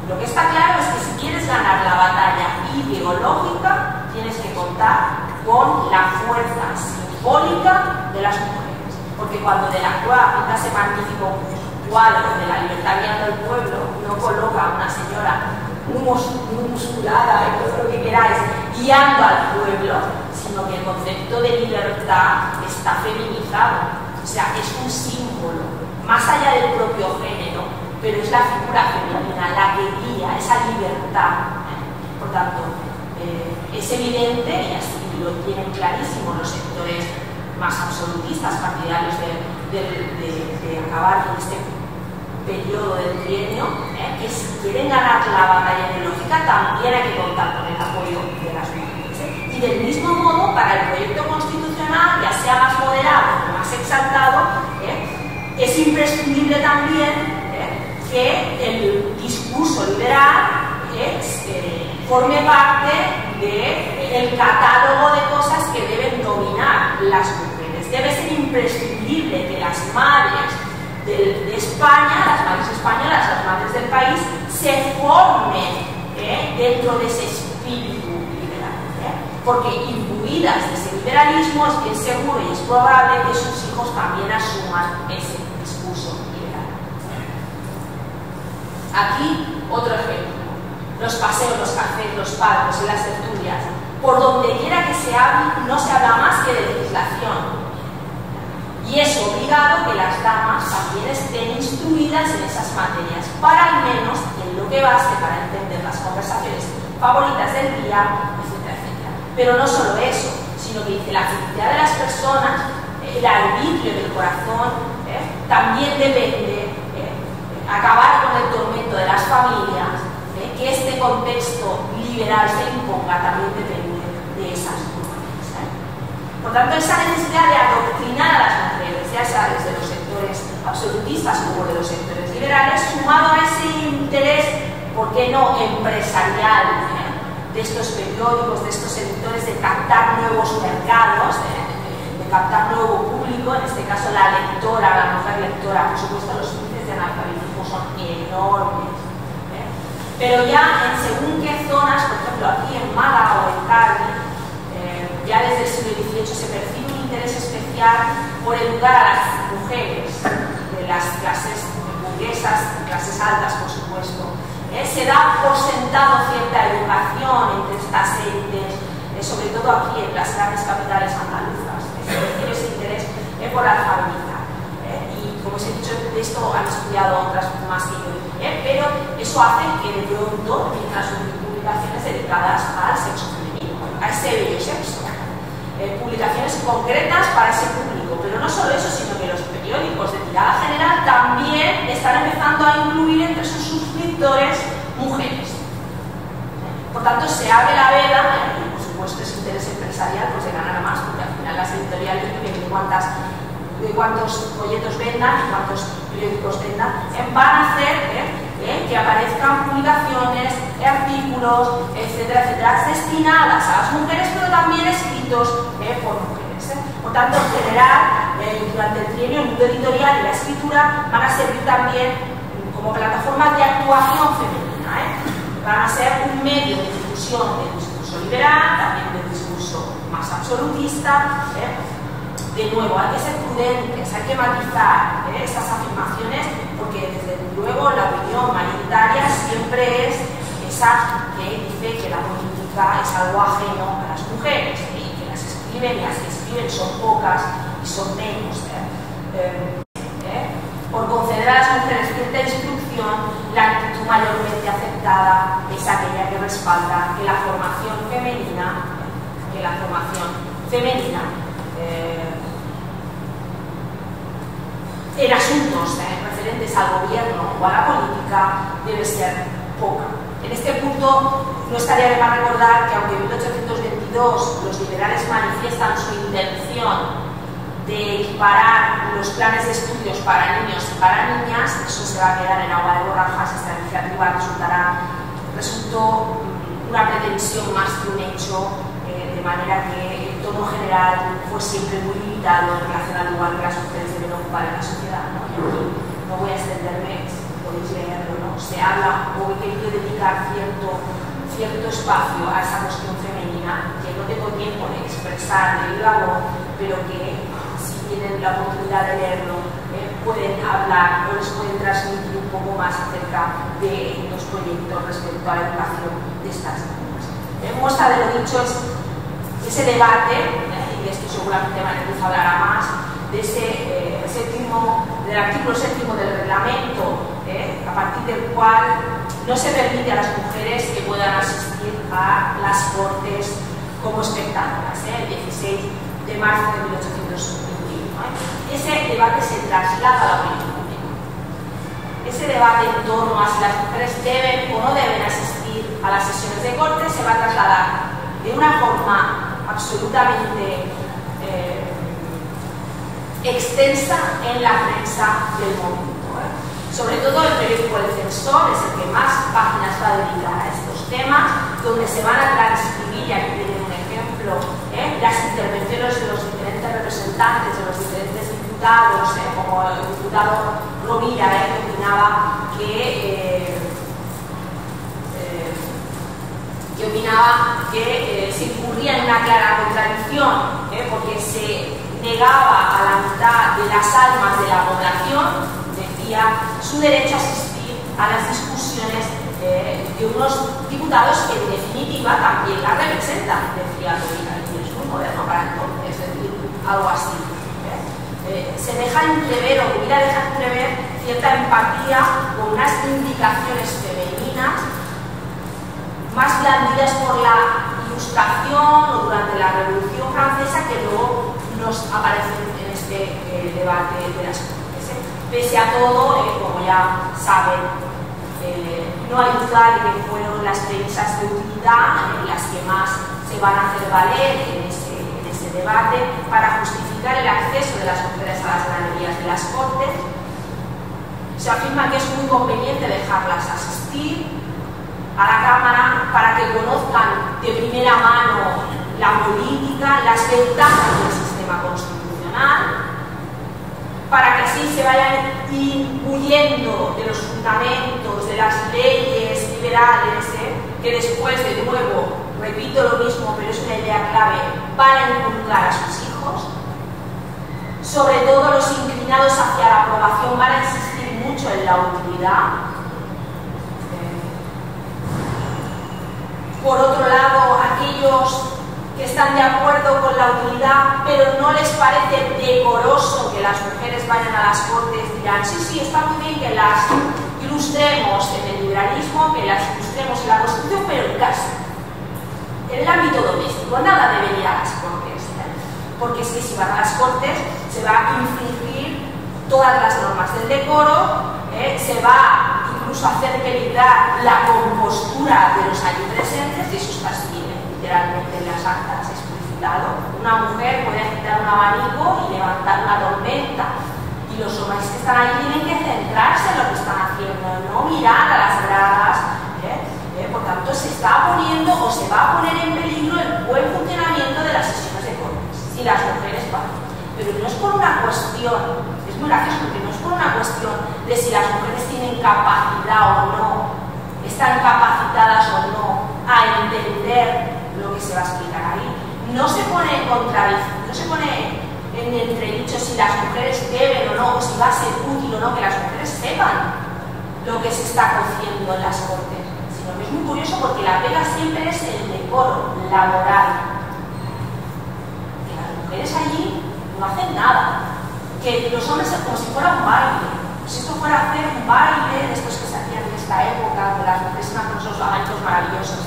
Lo que está claro es que si quieres ganar la batalla ideológica, tienes que contar con la fuerza simbólica de las mujeres. Porque cuando de la Croix pinta ese magnífico cuadro de la libertad guiando al pueblo, no coloca a una señora muy musculada y todo lo que queráis guiando al pueblo, sino que el concepto de libertad está feminizado. O sea, es un símbolo, más allá del propio género, pero es la figura femenina la que guía esa libertad. Por tanto, es evidente, y así lo tienen clarísimo los sectores más absolutistas, partidarios de acabar con este periodo del trienio, que si quieren ganar la batalla ideológica también hay que contar con el apoyo de las mujeres. Y del mismo modo, para el proyecto constitucional, ya sea más moderado o más exaltado, es imprescindible también que el discurso liberal forme parte del catálogo de cosas que deben dominar las mujeres. Debe ser imprescindible que las madres de España, las madres españolas, las madres del país, se formen dentro de ese espíritu liberal. Porque imbuidas de ese liberalismo es bien seguro y es probable que sus hijos también asuman ese discurso liberal. Aquí otro ejemplo. Los paseos, los cafés, los palcos y las tertulias, por donde quiera que se hable, no se habla más que de legislación. Y es obligado que las damas también estén instruidas en esas materias, para al menos en lo que baste para entender las conversaciones favoritas del día, etcétera, etcétera. Pero no solo eso, sino que dice la felicidad de las personas, el arbitrio del corazón, también depende acabar con el tormento de las familias. Que este contexto liberal se imponga también depende de esas mujeres. Por tanto, esa necesidad de adoctrinar a las mujeres, ya sea desde los sectores absolutistas como de los sectores liberales, sumado a ese interés, ¿por qué no empresarial, de estos periódicos, de estos editores, de captar nuevos mercados, de captar nuevo público, en este caso la lectora, la mujer lectora, por supuesto los índices de analfabetismo son enormes. Pero ya en según qué zonas, por ejemplo aquí en Málaga o en Cádiz, ya desde el siglo XVIII se percibe un interés especial por educar a las mujeres de las clases burguesas, clases altas por supuesto. Se da por sentado cierta educación entre estas élites, sobre todo aquí en las grandes capitales andaluzas. Se percibe ese interés por alfabetizar. Y como os he dicho, de esto han estudiado otras más que yo. Pero eso hace que de pronto mientras surgen publicaciones dedicadas al sexo femenino, a ese bello sexo, publicaciones concretas para ese público, pero no solo eso, sino que los periódicos de tirada general también están empezando a incluir entre sus suscriptores mujeres. Por tanto, se abre la veda, y por supuesto ese interés empresarial pues de ganar más, porque al final las editoriales dicen de cuántos folletos vendan y cuántos periódicos vendan, van a hacer que aparezcan publicaciones, artículos, etcétera, etcétera, destinadas a las mujeres, pero también escritos por mujeres. Por tanto, en general, durante el trienio, el mundo editorial y la escritura van a servir también como plataformas de actuación femenina. Van a ser un medio de difusión del discurso liberal, también del discurso más absolutista. De nuevo, hay que ser prudentes, hay que matizar estas afirmaciones, porque desde luego la opinión mayoritaria siempre es esa que dice que la política es algo ajeno a las mujeres y que las escriben y las que escriben son pocas y son menos. Por conceder a las mujeres cierta instrucción, la actitud mayormente aceptada es aquella que respalda que la formación femenina, en asuntos referentes al gobierno o a la política debe ser poca. En este punto no estaría de más recordar que aunque en 1822 los liberales manifiestan su intención de equiparar los planes de estudios para niños y para niñas, eso se va a quedar en agua de borrajas. Esta iniciativa resultó una pretensión más que un hecho, de manera que el tono general fue siempre muy limitado en relación al lugar que las mujeres deben ocupar en la sociedad, ¿no? Y aquí no voy a extenderme, podéis leerlo, ¿no? Se habla, o he querido dedicar cierto espacio a esa cuestión femenina que no tengo tiempo de expresar de viva voz, pero que si tienen la oportunidad de leerlo pueden hablar o les pueden transmitir un poco más acerca de los proyectos respecto a la educación de estas niñas. Muestra de lo dicho es ese debate, y de esto seguramente María hablará más, de ese del artículo 7º del reglamento, a partir del cual no se permite a las mujeres que puedan asistir a las Cortes como espectadoras, el 16 de marzo de 1821. Ese debate se traslada a la opinión pública. Ese debate en torno a si las mujeres deben o no deben asistir a las sesiones de Cortes se va a trasladar de una forma absolutamente extensa en la prensa del momento. Sobre todo el periódico El Censor es el que más páginas va a dedicar a estos temas, donde se van a transcribir, y aquí tienen un ejemplo, las intervenciones de los diferentes representantes, de los diferentes diputados, como el diputado Rovira, que opinaba que se incurría en una clara contradicción, porque se negaba a la mitad de las almas de la población, decía, su derecho a asistir a las discusiones de unos diputados que en definitiva también la representan, decía Rovira, y es muy moderno para entonces decir algo así. Se deja entrever, o Rovira deja entrever cierta empatía con unas indicaciones femeninas más blandidas por la Ilustración o durante la Revolución Francesa, que luego nos aparecen en este debate de las Cortes. Pese a todo, como ya saben, no hay duda de que fueron las premisas de utilidad las que más se van a hacer valer en ese debate para justificar el acceso de las mujeres a las galerías de las Cortes. Se afirma que es muy conveniente dejarlas asistir a la Cámara para que conozcan de primera mano la política, las ventajas del sistema constitucional, para que así se vayan impuyendo de los fundamentos, de las leyes liberales, que después, de nuevo, repito lo mismo, pero es una idea clave, van a inculcar a sus hijos. Sobre todo los inclinados hacia la aprobación van a insistir mucho en la utilidad. Por otro lado, aquellos que están de acuerdo con la utilidad, pero no les parece decoroso que las mujeres vayan a las Cortes, dirán, sí, está muy bien que las ilustremos en el liberalismo, que las ilustremos en la Constitución, pero en casa, en el ámbito doméstico, nada de venir a las Cortes, porque es que si van a las Cortes se va a infringir todas las normas del decoro, se va incluso a hacer peligrar la compostura de los allí presentes, y eso está así literalmente en las actas explicitado. Una mujer puede agitar un abanico y levantar una tormenta, y los hombres que están allí tienen que centrarse en lo que están haciendo, no mirar a las gradas. Por tanto, se está poniendo o se va a poner en peligro el buen funcionamiento de las sesiones de Cortes si las mujeres van. Pero no es por una cuestión, es muy gracioso, porque no es por una cuestión de si las mujeres tienen capacidad o no, están capacitadas o no a entender lo que se va a explicar ahí. No se pone en contradicción, no se pone en entredicho si las mujeres deben o no, o si va a ser útil o no que las mujeres sepan lo que se está cociendo en las Cortes, sino que es muy curioso porque la pega siempre es el decoro laboral. Que las mujeres allí no hacen nada, que los hombres como si fuera un baile, si esto fuera hacer un baile de estos que se hacían en esta época, de las mujeres con esos abanicos maravillosos.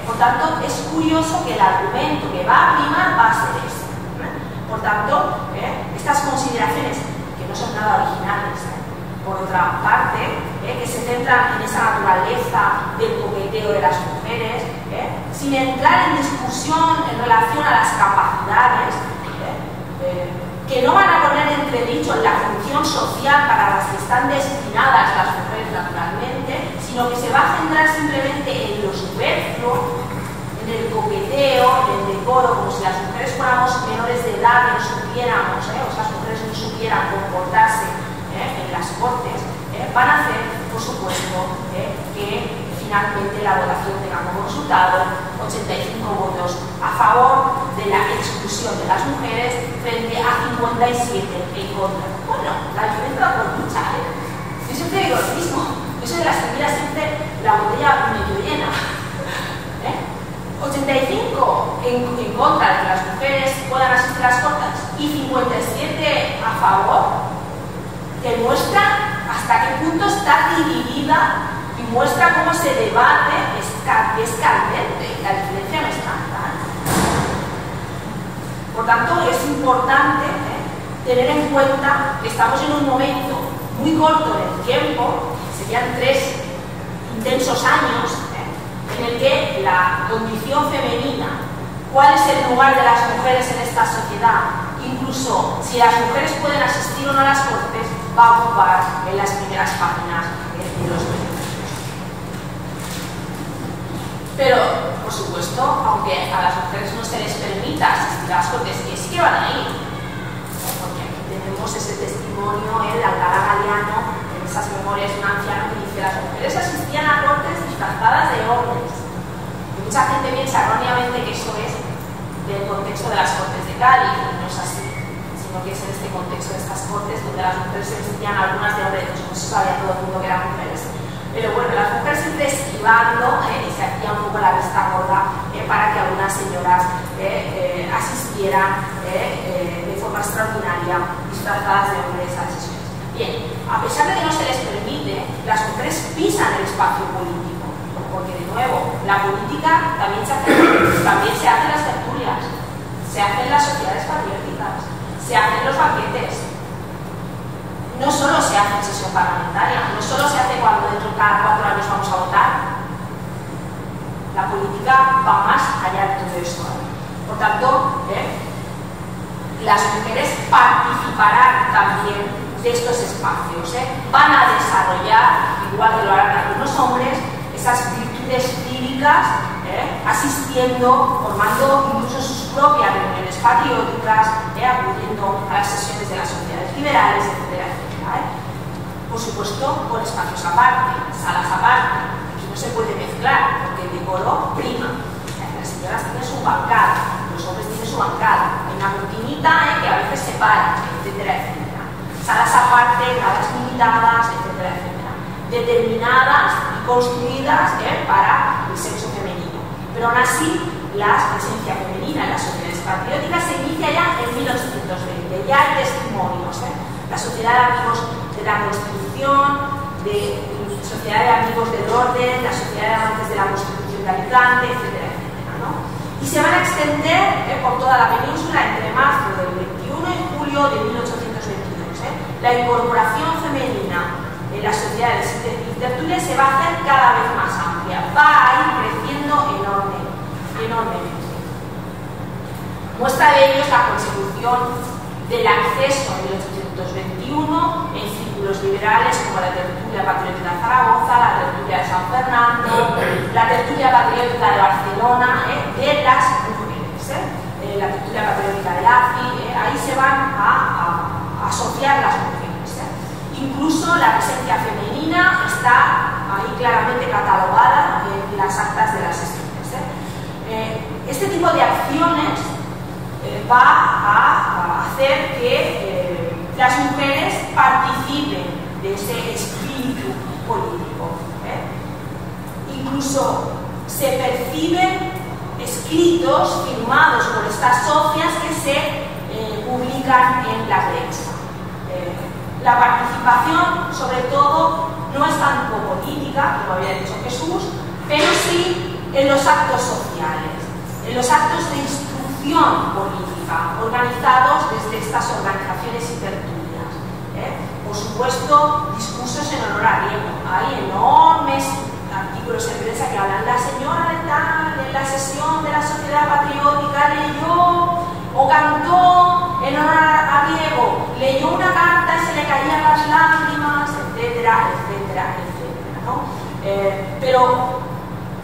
Por tanto, es curioso que el argumento que va a primar va a ser ese. Por tanto, estas consideraciones, que no son nada originales, por otra parte, que se centran en esa naturaleza del coqueteo de las mujeres, sin entrar en discusión en relación a las capacidades, que no van a poner en entredicho la función social para las que están destinadas las mujeres naturalmente, sino que se va a centrar simplemente en lo superfluo, en el coqueteo, en el decoro, como si las mujeres fuéramos menores de edad y no supiéramos, o esas mujeres no supieran comportarse en las cortes. Van a hacer, por supuesto, que finalmente la votación tenga como resultado 85 votos a favor de la exclusión de las mujeres frente a 57 en contra. Bueno, la diferencia por mucha, Yo siempre digo lo mismo. Yo soy de las que mira siempre la botella medio llena. 85 en contra de que las mujeres puedan asistir a las cortes y 57 a favor, demuestra hasta qué punto está dividida y muestra cómo ese debate es candente. La diferencia no es tanta. Por tanto, es importante tener en cuenta que estamos en un momento muy corto en el tiempo, serían 3 intensos años, en el que la condición femenina, cuál es el lugar de las mujeres en esta sociedad, incluso si las mujeres pueden asistir o no a las cortes, va a ocupar en las primeras páginas de los medios. Pero, por supuesto, aunque a las mujeres no se les permita asistir a las cortes, que sí que van a ir, porque aquí tenemos ese testimonio de Alcalá Galiano, en esas memorias de un anciano que dice: las mujeres asistían a cortes disfrazadas de hombres. Y mucha gente piensa erróneamente que eso es del contexto de las cortes de Cádiz, y no es así, sino que es en este contexto de estas cortes donde las mujeres se vestían algunas de hombres, no se sabía todo el mundo que eran mujeres. Pero bueno, las mujeres siempre esquivando y se hacía un poco la vista gorda para que algunas señoras asistieran de forma extraordinaria disfrazadas de hombres a las sesiones. Bien, a pesar de que no se les permite, las mujeres pisan el espacio político, porque de nuevo, la política también se hace en las tertulias, se hace en las sociedades patrióticas, se hace en los banquetes. No solo se hace en sesión parlamentaria, no solo se hace cuando dentro de cada 4 años vamos a votar. La política va más allá de todo esto. Por tanto, las mujeres participarán también de estos espacios. Van a desarrollar, igual que lo harán algunos hombres, esas virtudes cívicas, asistiendo, formando incluso sus propias reuniones patrióticas, acudiendo a las sesiones de las sociedades liberales, etcétera, etcétera. Por supuesto, con espacios aparte, salas aparte. Aquí no se puede mezclar, porque el decoro prima. Las señoras tienen su bancada, los hombres tienen su bancada. Hay una cortinita que a veces separa, etcétera, etcétera. Salas aparte, gradas limitadas, etcétera, etcétera. Determinadas y construidas para el sexo femenino. Pero aún así, la presencia femenina en las sociedades patrióticas se inicia ya en 1820. Ya hay testimonios. La Sociedad de Amigos de la Constitución, de Sociedad de Amigos del Orden, la Sociedad de Amantes de la Constitución de Alicante, etcétera, etcétera, ¿no? Y se van a extender por toda la península entre marzo del 21 y julio de 1822. La incorporación femenina en las sociedades y tertulias se va a hacer cada vez más amplia, va a ir creciendo enormemente. Muestra de ello es la consecución del acceso en 1821 en círculos liberales como la Tertulia Patriótica de Zaragoza, la Tertulia de San Fernando, la Tertulia Patriótica de Barcelona, de las mujeres, la Tertulia Patriótica de ACI, ahí se van a asociar las mujeres. Incluso la presencia femenina está ahí claramente catalogada en las actas de las sesiones. Este tipo de acciones va a hacer que las mujeres participen de ese espíritu político. Incluso se perciben escritos firmados por estas socias que se publican en la prensa. La participación, sobre todo, no es tanto política, como había dicho Jesús, pero sí en los actos sociales, en los actos de instrucción política, organizados desde estas organizaciones y tertulias. Por supuesto, discursos en honor a Diego. Hay enormes artículos en prensa que hablan: la señora de tal, en la sesión de la Sociedad Patriótica leyó o cantó en honor a Diego Pero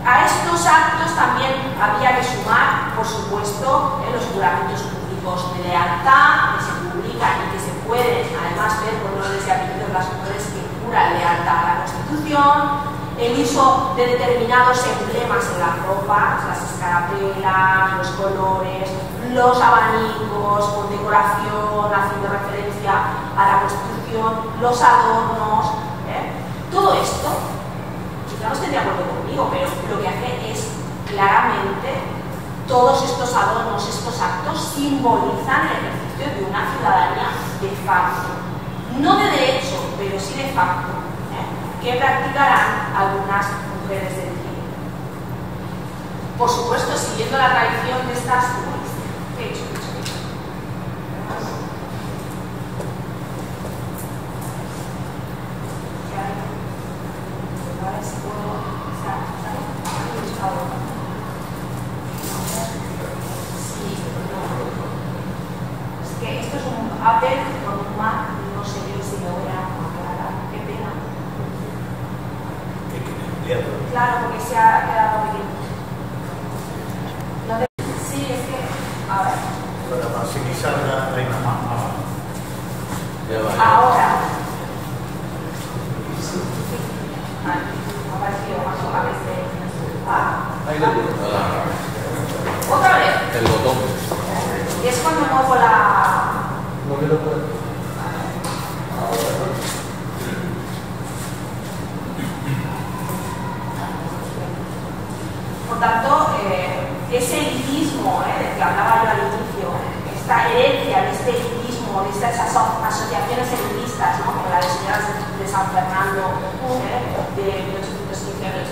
a estos actos también había que sumar, por supuesto, los juramentos públicos de lealtad que se publican y que se pueden además ver con nombres y apellidos las mujeres que juran lealtad a la Constitución, el uso de determinados emblemas en las ropas, las escarapelas, los colores, los abanicos con decoración haciendo referencia a la Constitución, los adornos, todo esto, quizá no esté de acuerdo conmigo, pero lo que hace es claramente todos estos adornos, estos actos simbolizan el ejercicio de una ciudadanía de facto, no de derecho, pero sí de facto, que practicarán algunas mujeres del tiempo. Por supuesto, siguiendo la tradición de estas es que esto es un papel con un mar, no sé yo si lo voy a aclarar, qué pena. Claro, porque se ha quedado pequeño. Sí, es que, a ver. Para maximizar la imagen. Ahora. Otra vez. El botón. Es cuando muevo la. No me lo puedo. Por tanto, ese elitismo del que hablaba yo al inicio, esta herencia de este elitismo, de estas asociaciones elitistas, ¿no? Como la de señoras de San Fernando, de 1815 a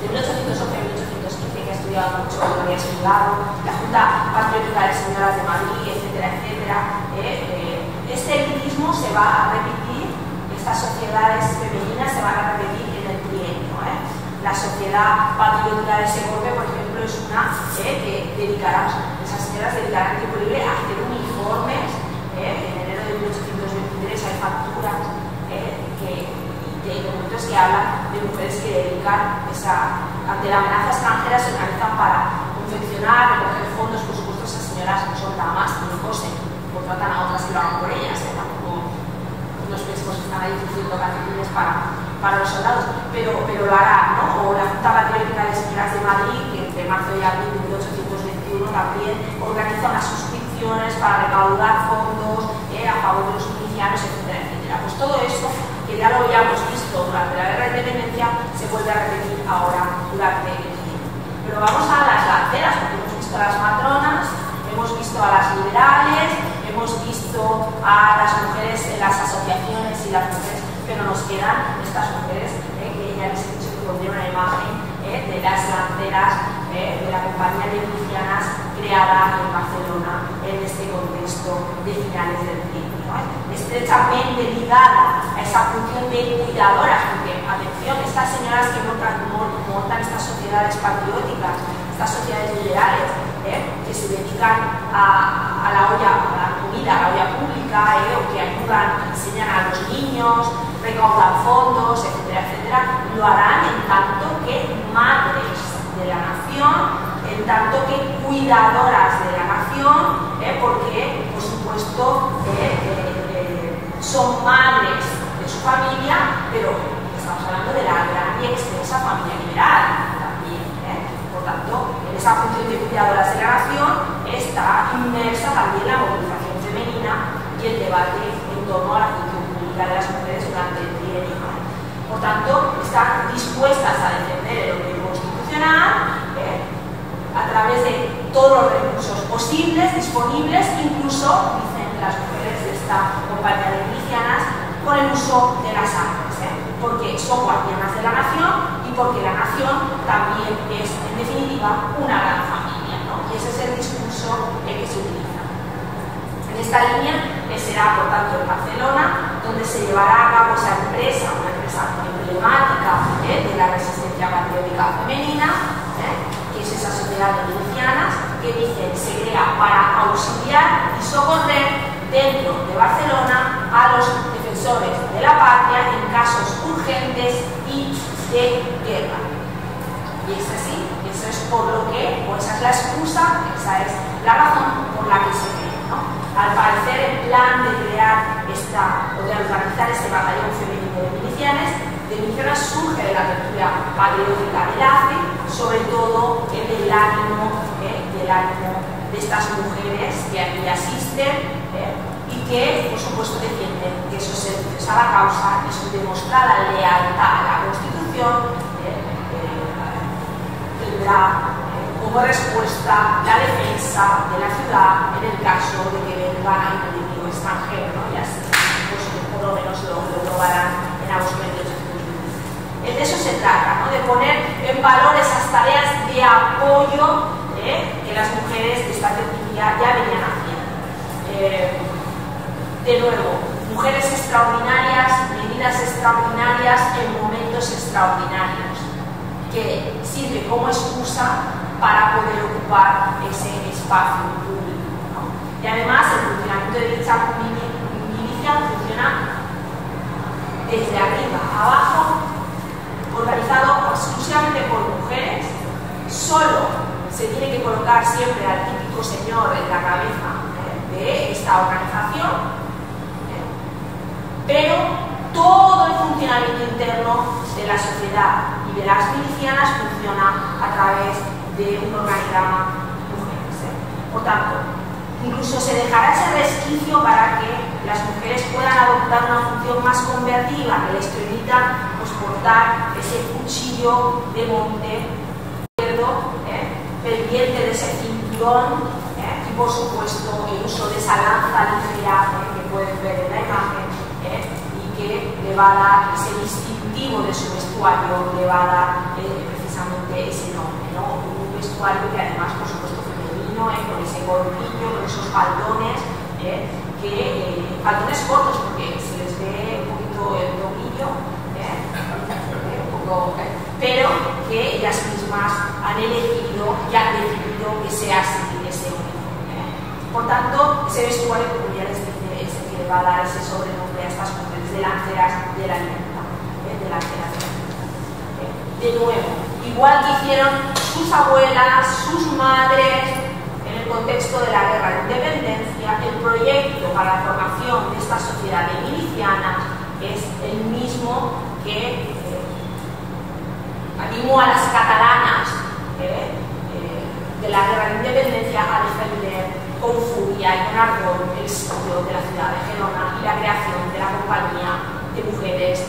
1815, que ha estudiado mucho, lo había estudiado, la Junta Patriótica de Señoras de Madrid, etcétera, etcétera. Este elitismo se va a repetir, estas sociedades femeninas se van a repetir en el trienio. La Sociedad Patriótica de Segorbe, por ejemplo, es una que dedicará, esas señoras dedicarán tiempo libre a hacer uniformes. En enero de 1823 hay facturas de documentos que hablan de mujeres que dedican ante la amenaza extranjera, se organizan para confeccionar, recoger fondos. Por supuesto, esas señoras no son damas ni cosen, contratan a otras que lo hagan por ellas, tampoco los pensemos que están ahí ofreciendo calcetines para los soldados, pero lo harán, ¿no? O la Junta Patriótica de Señoras de Madrid, que entre marzo y abril de 1821 también organiza unas suscripciones para recaudar fondos a favor de los milicianos, etcétera, etcétera. Pues todo esto, que ya lo habíamos visto durante la Guerra de Independencia, se vuelve a repetir ahora durante el tiempo. Pero vamos a las lanceras, porque hemos visto a las matronas, hemos visto a las liberales, hemos visto a las mujeres en las asociaciones y las mujeres, pero nos quedan estas mujeres que ya les he dicho que pondré una imagen de las lanceras de la compañía de milicianas creada en Barcelona en este contexto de finales del tiempo. Estrechamente ligada a esa función de cuidadoras, porque, atención, estas señoras que montan estas sociedades patrióticas, estas sociedades liberales, que se dedican a la olla, a la comida, a la olla pública, o que ayudan, enseñan a los niños, recaudan fondos, etcétera, etcétera, lo harán en tanto que madres de la nación, en tanto que cuidadoras de la nación, porque, por supuesto, son madres de su familia, pero estamos hablando de la gran y extensa familia liberal también. Por tanto, en esa función de cuidadoras de la nación está inmersa también la movilización femenina y el debate en torno a la función pública de las mujeres durante el trienio. Por tanto, están dispuestas a defender el orden constitucional a través de todos los recursos posibles, disponibles, incluso, dicen las mujeres de esta compañía de milicianas, con el uso de las armas, porque son guardianas de la nación y porque la nación también es, en definitiva, una gran familia, ¿no? Y ese es el discurso que se utiliza. En esta línea será, por tanto, en Barcelona, donde se llevará a cabo esa empresa, una empresa emblemática de la resistencia patriótica femenina, que es esa sociedad de milicianas, que dicen se crea para auxiliar y socorrer dentro de Barcelona a los defensores de la patria en casos urgentes y de guerra. Y es así, eso es por lo que, o esa es la excusa, esa es la razón por la que se cree, ¿no? Al parecer, el plan de crear o de organizar este batallón femenino de milicianas surge de la lectura patriótica del ACE, sobre todo del ánimo de estas mujeres que aquí asisten y que, por supuesto, defienden que eso es la causa, que eso demostrar la lealtad a la Constitución, tendrá como respuesta la defensa de la ciudad en el caso de que venga el enemigo extranjero, ¿no? Y así, pues, por lo menos lo probarán en algunos medios de comunicación. De eso se trata, ¿no? De poner en valor esas tareas de apoyo que las mujeres de esta tertulia ya venían haciendo. De nuevo, mujeres extraordinarias, medidas extraordinarias en momentos extraordinarios, que sirve como excusa para poder ocupar ese espacio público, ¿no? Y además el funcionamiento de dicha milicia funciona desde arriba a abajo, organizado exclusivamente por mujeres. Solo se tiene que colocar siempre al típico señor en la cabeza de esta organización, pero todo el funcionamiento interno de la sociedad y de las milicianas funciona a través de un organigrama de mujeres. Por tanto, incluso se dejará ese resquicio para que las mujeres puedan adoptar una función más convertida, que les permita pues, portar ese cuchillo de monte pendiente de ese cinturón y, por supuesto, el uso de esa lanza ligera que pueden ver en la imagen y que le va a dar ese distintivo de su vestuario, le va a dar precisamente ese nombre, ¿no? Un vestuario que además, por supuesto, femenino, con ese gorrillo, con esos faldones, faldones cortos porque se les ve un poquito el tobillo, pero que ellas mismas han elegido y han decidido que sea así ese uniforme. Por tanto, ese vestuario, como ya les dije, es el que le va a dar ese sobrenombre a estas mujeres de lanceras de la libertad. De nuevo, igual que hicieron sus abuelas, sus madres, en el contexto de la guerra de independencia, el proyecto para la formación de esta sociedad de milicianas es el mismo que animó a las catalanas de la guerra de independencia a defender con furia y con ardor el sitio de la ciudad de Gerona y la creación de la compañía de mujeres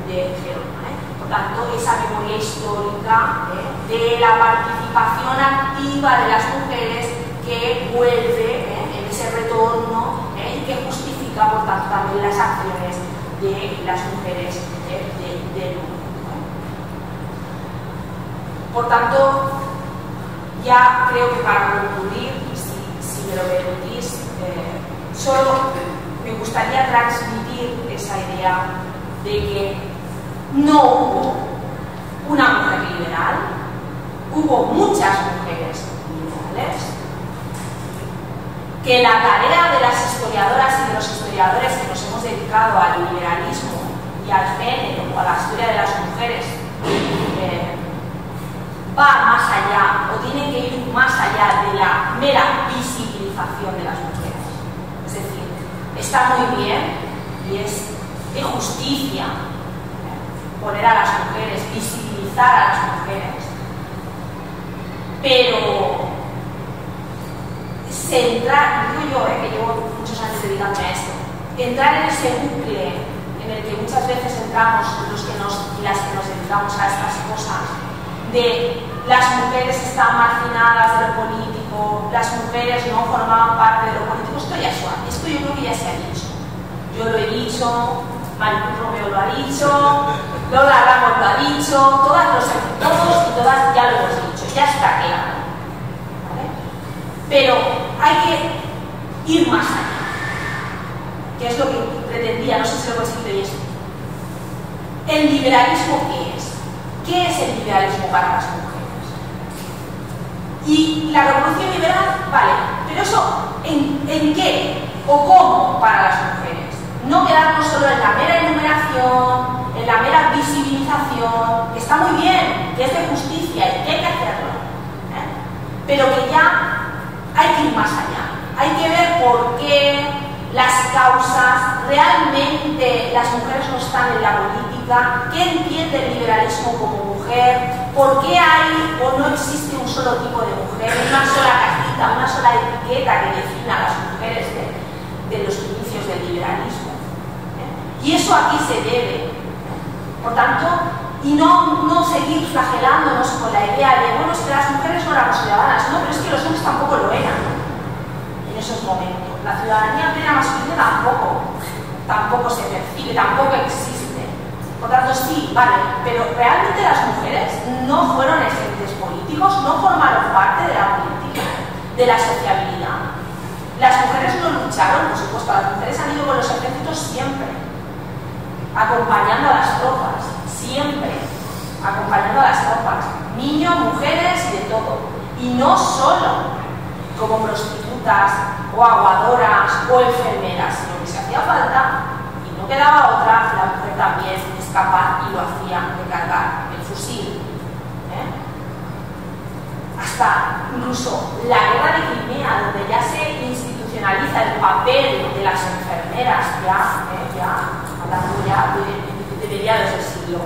de Gerona. Por tanto, esa memoria histórica de la participación activa de las mujeres que vuelve en ese retorno y que justifica, por tanto, también las acciones de las mujeres del mundo. Por tanto, ya creo que para concluir, si me lo permitís, solo me gustaría transmitir esa idea de que no hubo una mujer liberal, hubo muchas mujeres liberales, que la tarea de las historiadoras y de los historiadores que nos hemos dedicado al liberalismo y al género o a la historia de las mujeres va más allá, o tiene que ir más allá de la mera visibilización de las mujeres. Es decir, está muy bien y es de justicia poner a las mujeres, visibilizar a las mujeres, pero centrar, digo yo, que llevo muchos años dedicándome a esto, entrar en ese bucle en el que muchas veces entramos los que y las que nos dedicamos a estas cosas, de las mujeres están marginadas de lo político, las mujeres no formaban parte de lo político. Esto ya es suave, esto yo creo que ya se ha dicho. Yo lo he dicho, Maricruz Romero lo ha dicho, Lola Ramos lo ha dicho, todos y todas ya lo hemos dicho, ya está claro. ¿Vale? Pero hay que ir más allá, que es lo que pretendía, no sé si lo consigo y esto. ¿El liberalismo qué es? ¿Qué es el liberalismo para las mujeres? Y la revolución liberal, vale, pero eso, ¿en qué o cómo para las mujeres? No quedarnos solo en la mera enumeración, en la mera visibilización, que está muy bien, que es de justicia y que hay que hacerlo, pero que ya hay que ir más allá. Hay que ver por qué las causas, realmente las mujeres no están en la política, qué entiende el liberalismo como mujer, por qué hay o no existe un solo tipo de mujer, una sola cajita, una sola etiqueta que defina a las mujeres de los inicios del liberalismo. Y eso aquí se debe. Por tanto, y no seguir flagelándonos con la idea de, bueno, es que las mujeres no éramos ciudadanas, no, pero es que los hombres tampoco lo eran en esos momentos. La ciudadanía plena masculina tampoco se percibe, tampoco existe. Por tanto, sí, vale, pero realmente las mujeres no fueron agentes políticos, no formaron parte de la política, de la sociabilidad. Las mujeres no lucharon, por supuesto, las mujeres han ido con los ejércitos siempre, acompañando a las tropas, siempre, acompañando a las tropas, niños, mujeres y de todo. Y no solo como prostitutas o aguadoras o enfermeras, sino que si hacía falta y no quedaba otra, la mujer también es capaz y lo hacía de cargar el fusil. Hasta incluso la guerra de Crimea, donde ya se institucionaliza el papel de las enfermeras, ya hablando ya de mediados del siglo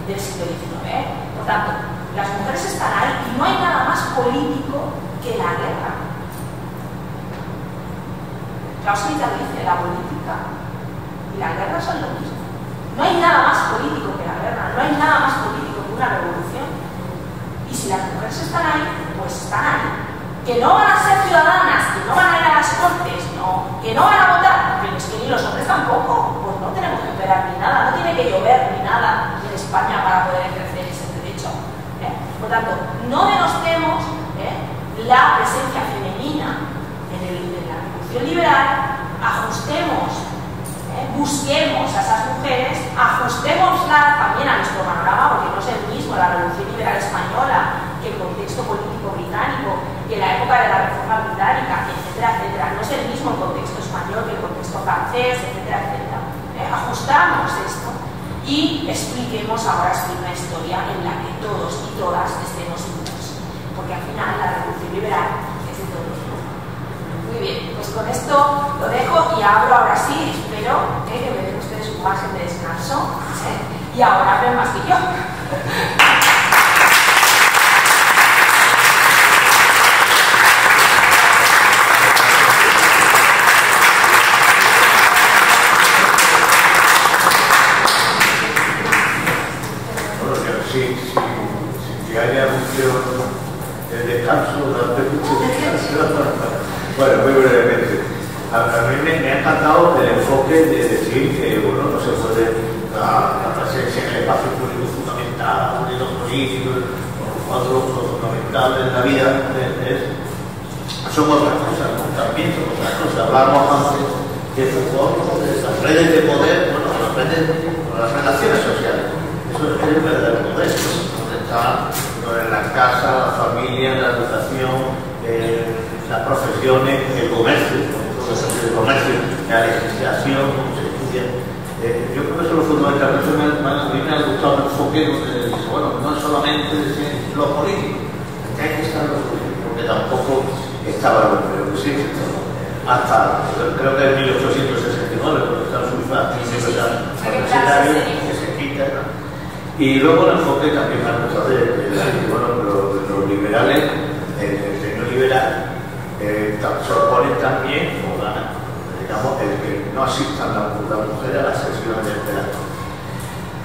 XIX. Por tanto, las mujeres están ahí y no hay nada más político que la guerra. Clausewitz dice, la política y la guerra son lo mismo. No hay nada más político que la guerra, no hay nada más político que una revolución. Y si las mujeres están ahí, pues están ahí. Que no van a ser ciudadanas, que no van a ir a las cortes, no, que no van a votar, pero es que ni los hombres tampoco, pues no tenemos que esperar ni nada, no tiene que llover ni nada en España para poder ejercer ese derecho. Por tanto, no denostemos la presencia femenina en la revolución liberal, ajustemos, busquemos a esas mujeres, ajustémoslas también a nuestro panorama, porque no es el mismo la revolución liberal española que el contexto político británico, que la época de la reforma británica, etcétera, etcétera. No es el mismo el contexto español que el contexto francés, etcétera, etcétera. Ajustamos esto y expliquemos ahora sí una historia en la que todos y todas estemos unidos, porque al final la revolución liberal es de todos. Muy bien, pues con esto lo dejo y abro ahora sí, espero que me den ustedes un margen de descanso y ahora ven más que yo. Si haya mucho descanso, bueno, muy brevemente. A mí me ha encantado el enfoque de decir que bueno, no se puede la presencia en el espacio público fundamental, de los políticos, los cuadros fundamentales de la vida son otras cosas, ¿no? También son otras cosas. Hablábamos antes de Foucault, de las redes de poder, bueno, las relaciones sociales. Eso es el verdadero poder, donde está la casa, la familia, la educación, las profesiones, el comercio, la legislación, cómo se estudia. Yo creo que eso es lo fundamental. A mí me ha gustado el enfoque donde dice, bueno, no es solamente decir los políticos, que hay que estar los políticos, porque tampoco estaba lo que sí, hasta creo que en 1869, cuando está el sulfat, universitario, que se quita, ¿no? Y luego el enfoque también me ha gustado de decir, bueno, los liberales, el señor liberal, se oponen también, digamos, el que no asistan las mujeres a las sesiones del pelato.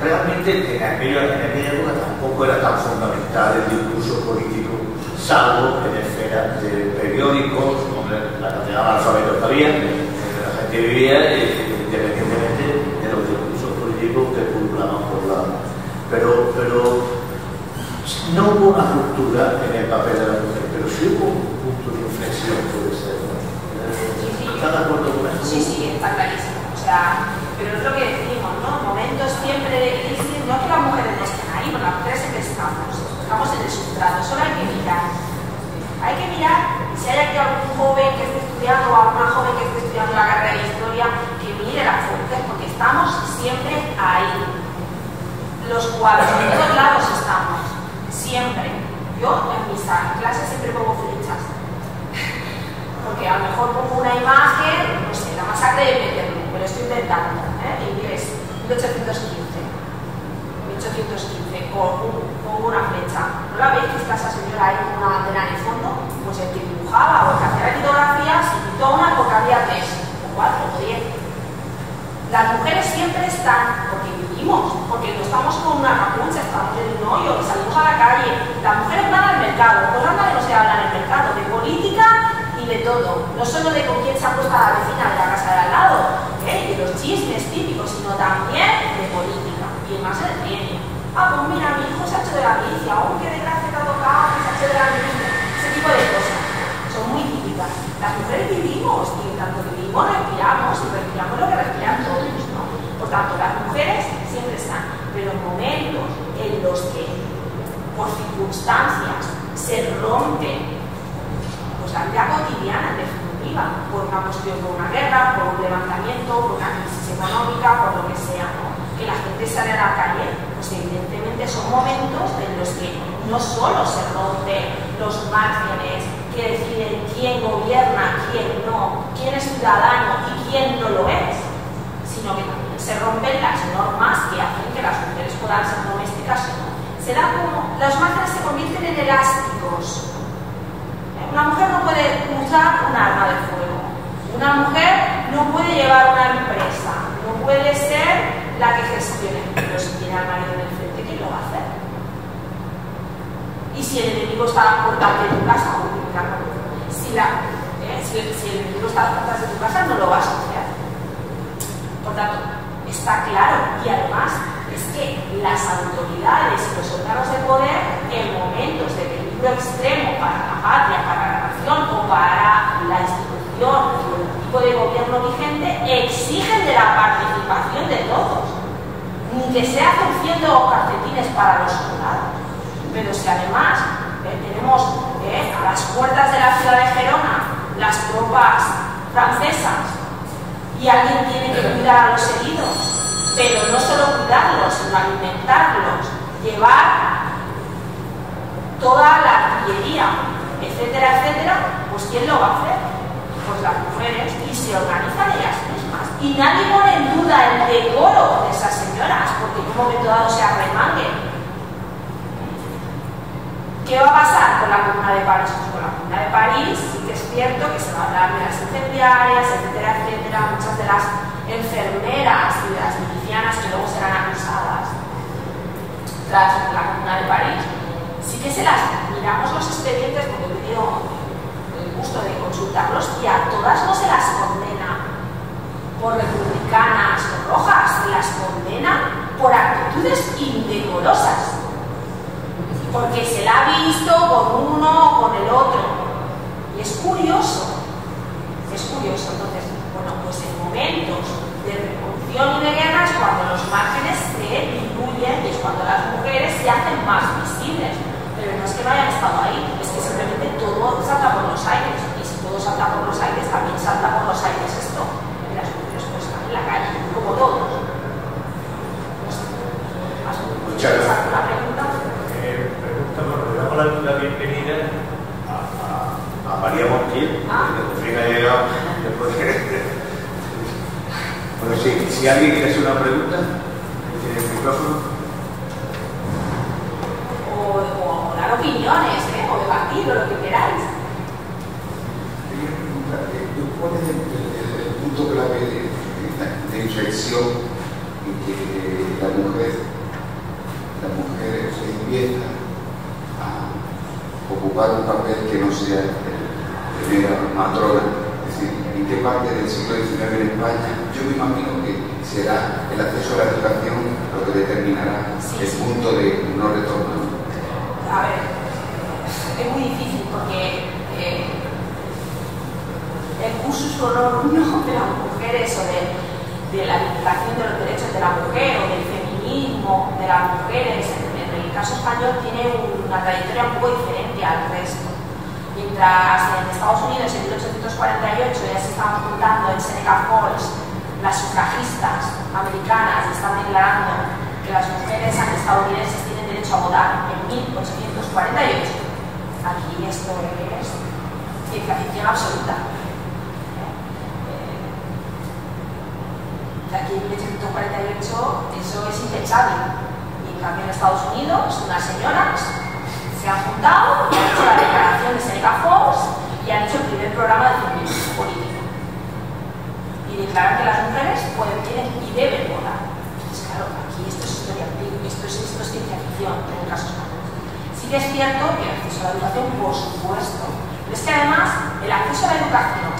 Realmente en aquella época tampoco era tan fundamental el discurso político, salvo en esferas de periódicos, donde la cantidad de alfabetos había, donde la gente vivía independientemente de los discursos políticos que pululaban por la... Pero no hubo una ruptura en el papel de la mujer, pero sí hubo un punto de inflexión, puede ser, ¿no? ¿Estás de acuerdo con eso? Sí, está clarísimo. O sea, pero es lo que decimos, ¿no? Momentos siempre de crisis, no es que las mujeres no estén ahí, porque las mujeres siempre estamos en el sustrato, solo hay que mirar. Hay que mirar si hay aquí algún joven que esté estudiando o alguna joven que esté estudiando la carrera de historia, que mire las fuentes, porque estamos siempre ahí. Los cuadros, en todos lados estamos. siempre. Yo en mis clases siempre pongo flechas. Porque a lo mejor pongo una imagen, no sé, la masacre de Peterloo, me lo estoy inventando, inglés, 1815, pongo una flecha. ¿No la veis que está esa señora ahí con una bandera en el fondo? Pues el que dibujaba o el que hacía la litografía se quitó una porque había 3, o 4, o 10. Las mujeres siempre están, porque vivimos, porque no estamos con una capucha, estamos en un hoyo, salimos a la calle. Las mujeres van al mercado, pues anda que no se habla en el mercado, de política y de todo. No solo de con quién se acuesta la vecina de la casa de al lado, de los chismes típicos, sino también de política. Y más se detiene. Ah, pues mira, mi hijo se ha hecho de la milicia, aún qué desgracia te ha tocado, que se ha hecho de la milicia. Ese tipo de cosas son muy típicas. Las mujeres vivimos, y tanto vivimos, respiramos, y respiramos lo que respiran todos, ¿no? Por tanto, las mujeres siempre están, pero en momentos en los que, por circunstancias, se rompe pues, la vida cotidiana, en definitiva, por una cuestión, por una guerra, por un levantamiento, por una crisis económica, por lo que sea, ¿no? Que la gente sale a la calle, pues evidentemente son momentos en los que no solo se rompen los márgenes que deciden quién gobierna, quién no, quién es ciudadano y quién no lo es, sino que también se rompen las normas que hacen que las mujeres puedan ser domésticas o no. Se da como, los márgenes se convierten en elásticos. Una mujer no puede usar un arma de fuego, una mujer no puede llevar una empresa, no puede ser la que gestione, pero si tiene al marido en el frente, ¿quién lo va a hacer? Y si el enemigo está a la puerta de tu casa, si el enemigo está a las puertas de tu casa, no lo vas a hacer. Por tanto, está claro, y además es que las autoridades y los órganos de poder, en momentos de peligro extremo para la patria, para la nación o para la institución o el tipo de gobierno vigente, exigen de la participación de todos. Ni que sea haciendo calcetines para los soldados. Pero si además tenemos a las puertas de la ciudad de Gerona las tropas francesas y alguien tiene que cuidar a los heridos, pero no solo cuidarlos, sino alimentarlos, llevar toda la artillería, etcétera, etcétera, pues ¿quién lo va a hacer? Pues las mujeres, y se organizan ellas mismas. Y nadie pone en duda el decoro de esas señoras, porque en un momento dado se arremanguen. ¿Qué va a pasar con la Comuna de París? Pues con la Comuna de París sí que es cierto que se va a hablar de las incendiarias, etcétera, etcétera, muchas de las enfermeras y de las milicianas que luego serán acusadas tras la Comuna de París. Sí que se las miramos los expedientes porque he tenido el gusto de consultarlos y a todas no se las condena por republicanas o rojas, se las condena por actitudes indecorosas. Porque se la ha visto con uno o con el otro. Y es curioso. Entonces, bueno, pues en momentos de revolución y de guerra es cuando los márgenes se diluyen y es cuando las mujeres se hacen más visibles. Pero no es que no hayan estado ahí, es que simplemente todo salta por los aires. Y si todo salta por los aires, también salta por los aires esto. Y las mujeres pues están en la calle, como todos. No sé. Muchas gracias. ¿Alguna pregunta? Bueno, le damos la bienvenida a María Montiel, que por fin ha llegado después de... Bueno, si alguien quiere hacer una pregunta, tiene el micrófono. O dar opiniones, o debatir, o lo que queráis. Tú pones el punto clave de inflexión en que la mujer se empieza a ocupar un papel que no sea de mera matrona. Es decir, ¿en qué parte del siglo XIX en España? Yo me imagino que será el acceso a la educación lo que determinará el punto de no retorno. A ver, es muy difícil porque el cursus honorum de las mujeres o de la vindicación de los derechos de la mujer o del feminismo de las mujeres en el caso español tiene una trayectoria un poco diferente al resto. Mientras en Estados Unidos en 1848 ya se estaban juntando en Seneca Falls las sufragistas americanas y están declarando que las mujeres estadounidenses tienen derecho derecho a votar en 1848. Aquí esto es ciencia ficción absoluta. Aquí en 1848 eso es impensable. Y en cambio en Estados Unidos unas señoras se han juntado y han hecho la declaración de Seneca Falls y han hecho el primer programa de feminismo político. Y declaran que las mujeres pueden, tienen y deben votar. Entonces, claro, aquí esto es historia, esto es ciencia ficción en el caso español. Sí que es cierto que el acceso a la educación, por supuesto, pero es que además el acceso a la educación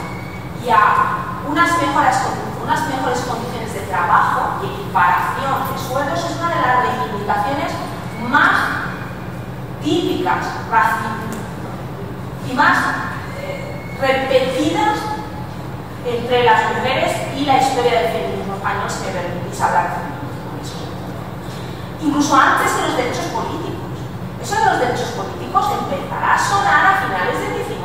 y a unas mejores condiciones de trabajo y equiparación de sueldos es una de las reivindicaciones más típicas y más repetidas entre las mujeres y la historia del feminismo español, si me permitís hablar de feminismo. Incluso antes de los derechos políticos. Eso de los derechos políticos empezará a sonar a finales del XIX.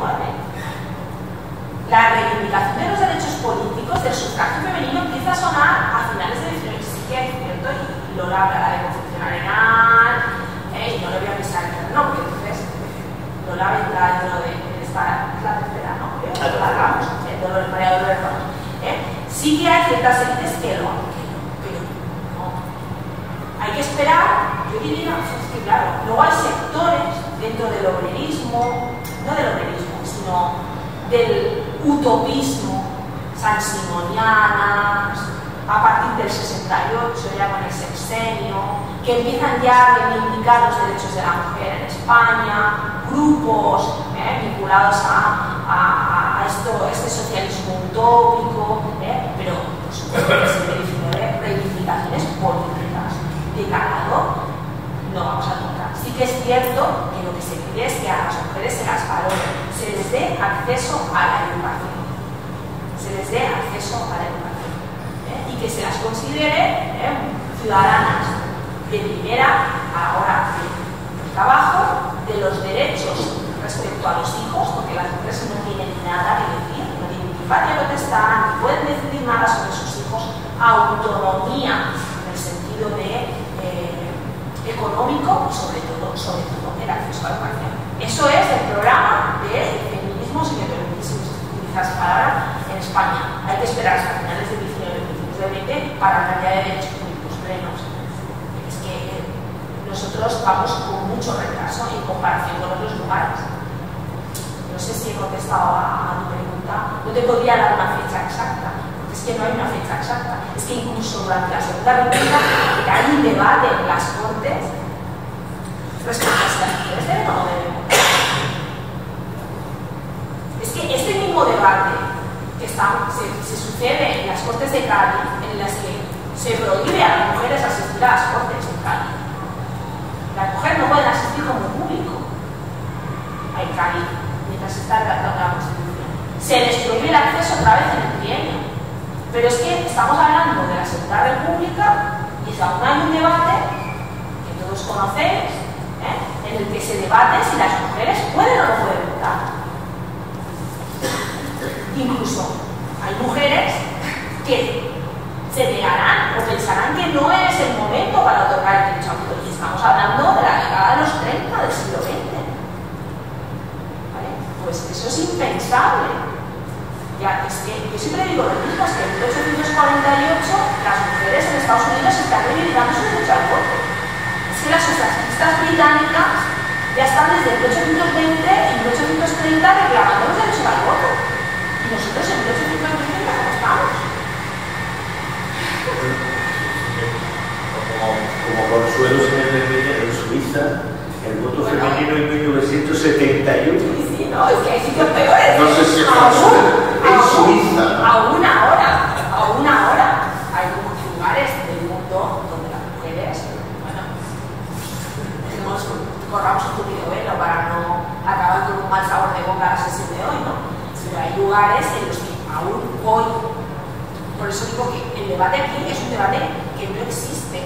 La reivindicación de los derechos políticos del sufragio femenino empieza a sonar a finales del XIX. Sí que es cierto, y Lola hablará de Concepción Arenal, y no le voy a pisar el terreno, porque entonces Lola vendrá dentro de esta, la tercera, ¿no? Hablamos, María Dolores Ramos. Sí que hay ciertas élites que lo hacen, pero no. Hay que esperar, yo diría, es que claro, luego hay sectores dentro del obrerismo, no del obrerismo, sino del utopismo, sansimonianas, a partir del 68, ya con el sexenio, que empiezan ya a reivindicar los derechos de la mujer en España, grupos vinculados a este socialismo utópico, pero por supuesto que se de reivindicaciones políticas de calado no vamos a encontrar. Sí que es cierto que lo que se pide es que a las mujeres se las valore, se les dé acceso a la educación, y que se las considere ciudadanas de primera a la hora del trabajo, de los derechos respecto a los hijos, porque las mujeres no tienen nada que decir, no tienen ni patria potestad, ni pueden decidir nada sobre sus hijos, autonomía en el sentido de económico y sobre todo el acceso a la educación. Eso es el programa del feminismo, si me permitís utilizar esa palabra, en España. Hay que esperar hasta finales del 19 y principios del 20 para hablar ya de derechos políticos plenos. Es que nosotros vamos con mucho retraso en comparación con otros lugares. No sé si he contestado a tu pregunta. No te podría dar una fecha exacta, porque es que no hay una fecha exacta. Es que incluso durante la Segunda República hay un debate en las Cortes respecto a si las mujeres deben o no deben votar. Es que este mismo debate que se sucede en las Cortes de Cádiz, en las que se prohíbe a las mujeres asistir a las Cortes de Cádiz. Las mujeres no pueden asistir como público a Cádiz mientras se está redactando la Constitución. Se les prohíbe el acceso otra vez en el trienio. Pero es que estamos hablando de la Segunda República y aún hay un debate que todos conocéis, en el que se debate si las mujeres pueden o no pueden votar. Incluso hay mujeres que se negarán o pensarán que no es el momento para otorgar el derecho a voto. Y estamos hablando de la década de los 30 del siglo XX. ¿Vale? Pues eso es impensable. Ya, es que yo siempre digo lo mismo, es que en 1848 las mujeres en Estados Unidos están reivindicando su derecho al voto. Es que las sufragistas británicas ya están desde 1820 y 1830 reclamando los derechos al voto. Y nosotros en 1830 ¿cómo estamos? Como consuelo, señor Bermilla, en Suiza, el voto femenino en 1971. Sí, no, es que hay sitios peores. No sé si en Suiza. Aún ahora hay lugares del mundo donde las mujeres, bueno, corramos un tupido velo para no acabar con un mal sabor de boca la sesión de hoy, ¿no? Pero hay lugares en los que aún hoy, por eso digo que el debate aquí es un debate que no existe.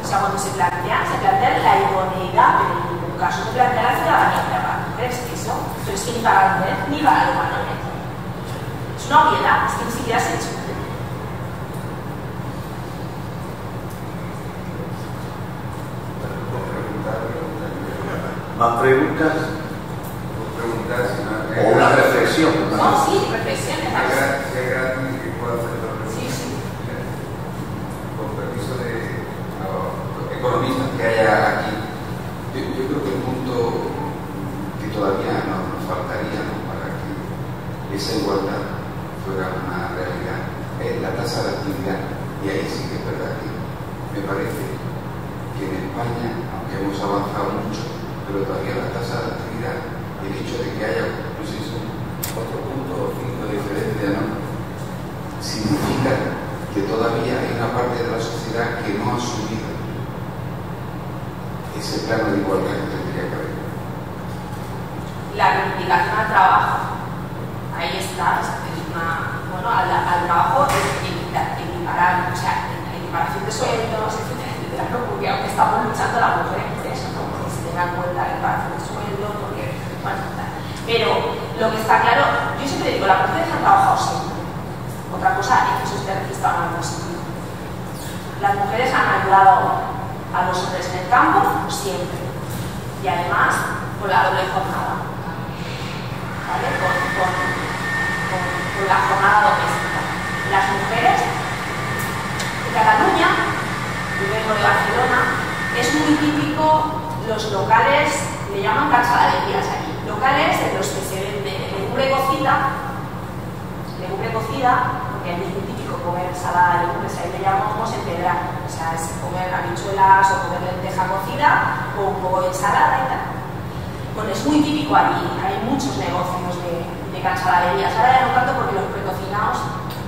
O sea, cuando se plantea la idoneidad, pero en ningún caso se plantea la ciudadanía para las mujeres, eso, pero es que ni para las mujeres ni para los varones. Es una obviedad, es que ni siquiera se discute. Puedo preguntar, ¿Más preguntas? O una reflexión. No, sí, reflexiones. Que puedo hacer otra pregunta. Sí, sí. Con permiso de los economistas que haya aquí, yo creo que el punto que todavía nos faltaría, ¿no?, para que esa igualdad fuera una realidad es la tasa de actividad. Y ahí sí que es verdad que me parece que en España, aunque hemos avanzado mucho, pero todavía la tasa de actividad, el hecho de que haya, no sé si son 4 puntos o 5 de diferencia, ¿no?, significa que todavía hay una parte de la sociedad que no ha asumido ese plano de igualdad que tendría que haber. La reivindicación al trabajo, ahí está, es una, bueno, al trabajo equiparar, o sea, equiparación de sueldos, etcétera, ¿no? Porque aunque estamos luchando las mujeres por eso, ¿no?, porque se tenga en cuenta la equiparación de sueldos, porque, bueno, pero lo que está claro, yo siempre digo, las mujeres han trabajado siempre. Otra cosa es que eso esté registrado en algún sitio. Las mujeres han ayudado a los hombres en el campo siempre. Y además con la doble jornada. ¿Vale? Con la jornada doméstica. Las mujeres de Cataluña, yo vengo de Barcelona, es muy típico los locales, le llaman cansadaderías allí, locales en los que se vende legumbre cocida, porque allí es muy típico comer ensalada de legumbres, ahí le llamamos empedrar, o sea, es comer habichuelas o comer lenteja cocida con un poco de ensalada y tal. Bueno, es muy típico allí, hay muchos negocios de cansadaderías, ahora ya no tanto porque los precocinados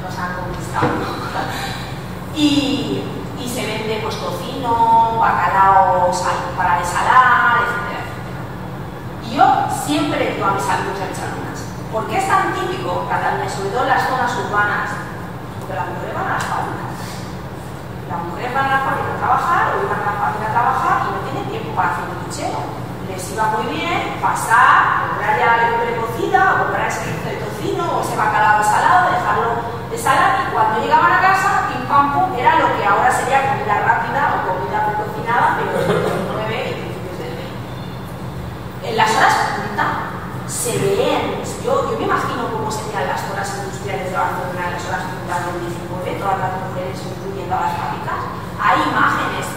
nos han conquistado. Y se vende pues tocino, bacalao para desalar, etc. Y yo siempre digo a mis alumnos y a mis alumnas, ¿por qué es tan típico Cataluña, sobre todo en las zonas urbanas? Porque las mujeres van a las fábricas. Las mujeres van a las fábricas a trabajar, o iban a la fábrica a trabajar y no tienen tiempo para hacer un puchero. Les iba muy bien pasar, comprar ya legumbre cocida, o comprar ese trocito de tocino, o ese bacalao salado, dejarlo de salar, y cuando llegaban a casa, pim pam pum, era lo que ahora sería comida rápida o comida precocinada, pero en los 9 y principios del 20. En las horas punta se ven, yo me imagino cómo serían las zonas industriales de Barcelona en las horas punta del 19, todas las mujeres incluyendo a las fábricas. Hay imágenes,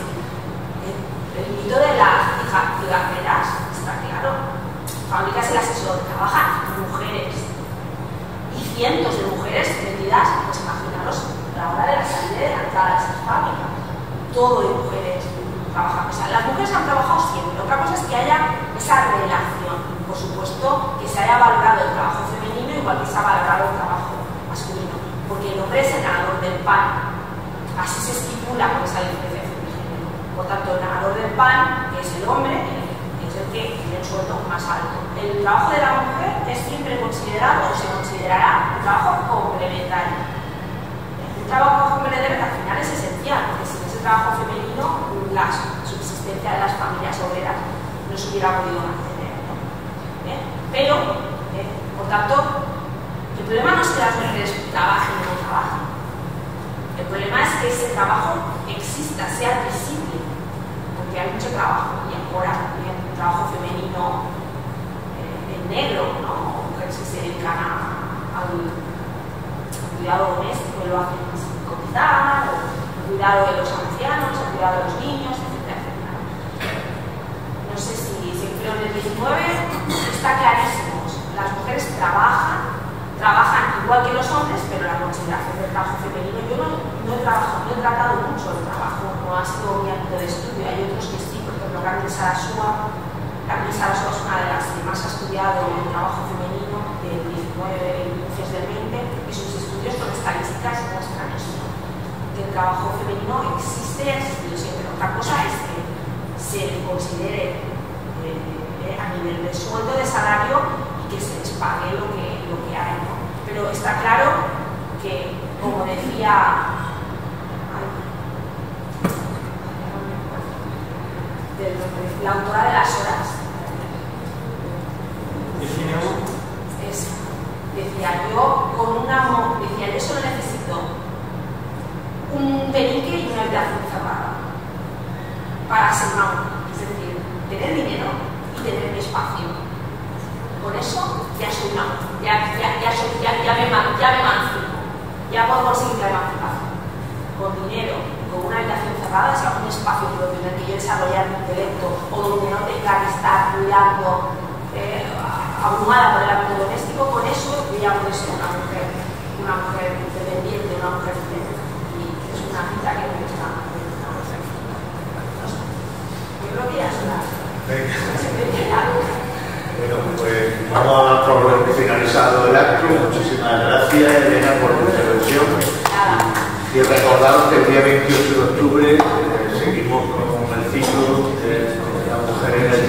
el mito de las cigarreras, está claro, fábricas en las que solo trabajan mujeres y cientos de mujeres metidas, pues imaginaros la hora de la salida y de la entrada de esas fábricas, todo de mujeres trabajando. O sea, las mujeres han trabajado siempre, otra cosa es que haya esa relación, por supuesto que se haya valorado el trabajo femenino igual que se ha valorado el trabajo masculino, porque el hombre es el ganador del pan, así se estipula con esa diferencia de género. Por tanto, el ganador del pan, que es el hombre, es el que tiene el sueldo más alto. El trabajo de la mujer es siempre considerado o se considerará un trabajo complementario. Un trabajo complementario que al final es esencial, porque sin ese trabajo femenino la subsistencia de las familias obreras no se hubiera podido mantener, ¿no? Pero, por tanto, el problema no es que las mujeres trabajen o no trabajen. El problema es que ese trabajo exista, sea visible, porque hay mucho trabajo y ahora también trabajo femenino en negro, ¿no? Mujeres que se dedican al cuidado doméstico y lo hacen sin cotizar, o el cuidado de los ancianos, el cuidado de los niños, etc. No sé si creo en el 19 está clarísimo. Las mujeres trabajan igual que los hombres, pero la consideración del trabajo femenino, yo no he tratado mucho el trabajo, no ha sido mi ámbito de estudio, hay otros que sí, por ejemplo, Carmen Sarasúa es una de las que más ha estudiado el trabajo femenino del 19 y inicios del 20, y sus estudios con estadísticas muestran eso, que el trabajo femenino existe, ha existido siempre. Otra cosa es que se considere a nivel de sueldo, de salario, y que se les pague lo que hay, ¿no? Pero está claro que, como decía la autora de Las Horas, decía, yo solo necesito un penique y una habitación cerrada para ser una mujer, es decir, tener dinero y tener ya podemos seguir la emancipación. Con dinero, con una habitación cerrada, si algún espacio propio en el que yo desarrollar mi intelecto o donde no tenga que estar cuidando, abrumada por el ámbito doméstico, con eso yo ya puedo ser una mujer independiente, una mujer libre. Y es una cita que me gusta. Yo creo que ya es una. Bueno, pues vamos a dar por finalizado el acto. Muchísimas gracias, Elena, por tu intervención. Y recordaros que el día 28 de octubre seguimos con el ciclo de la mujer en el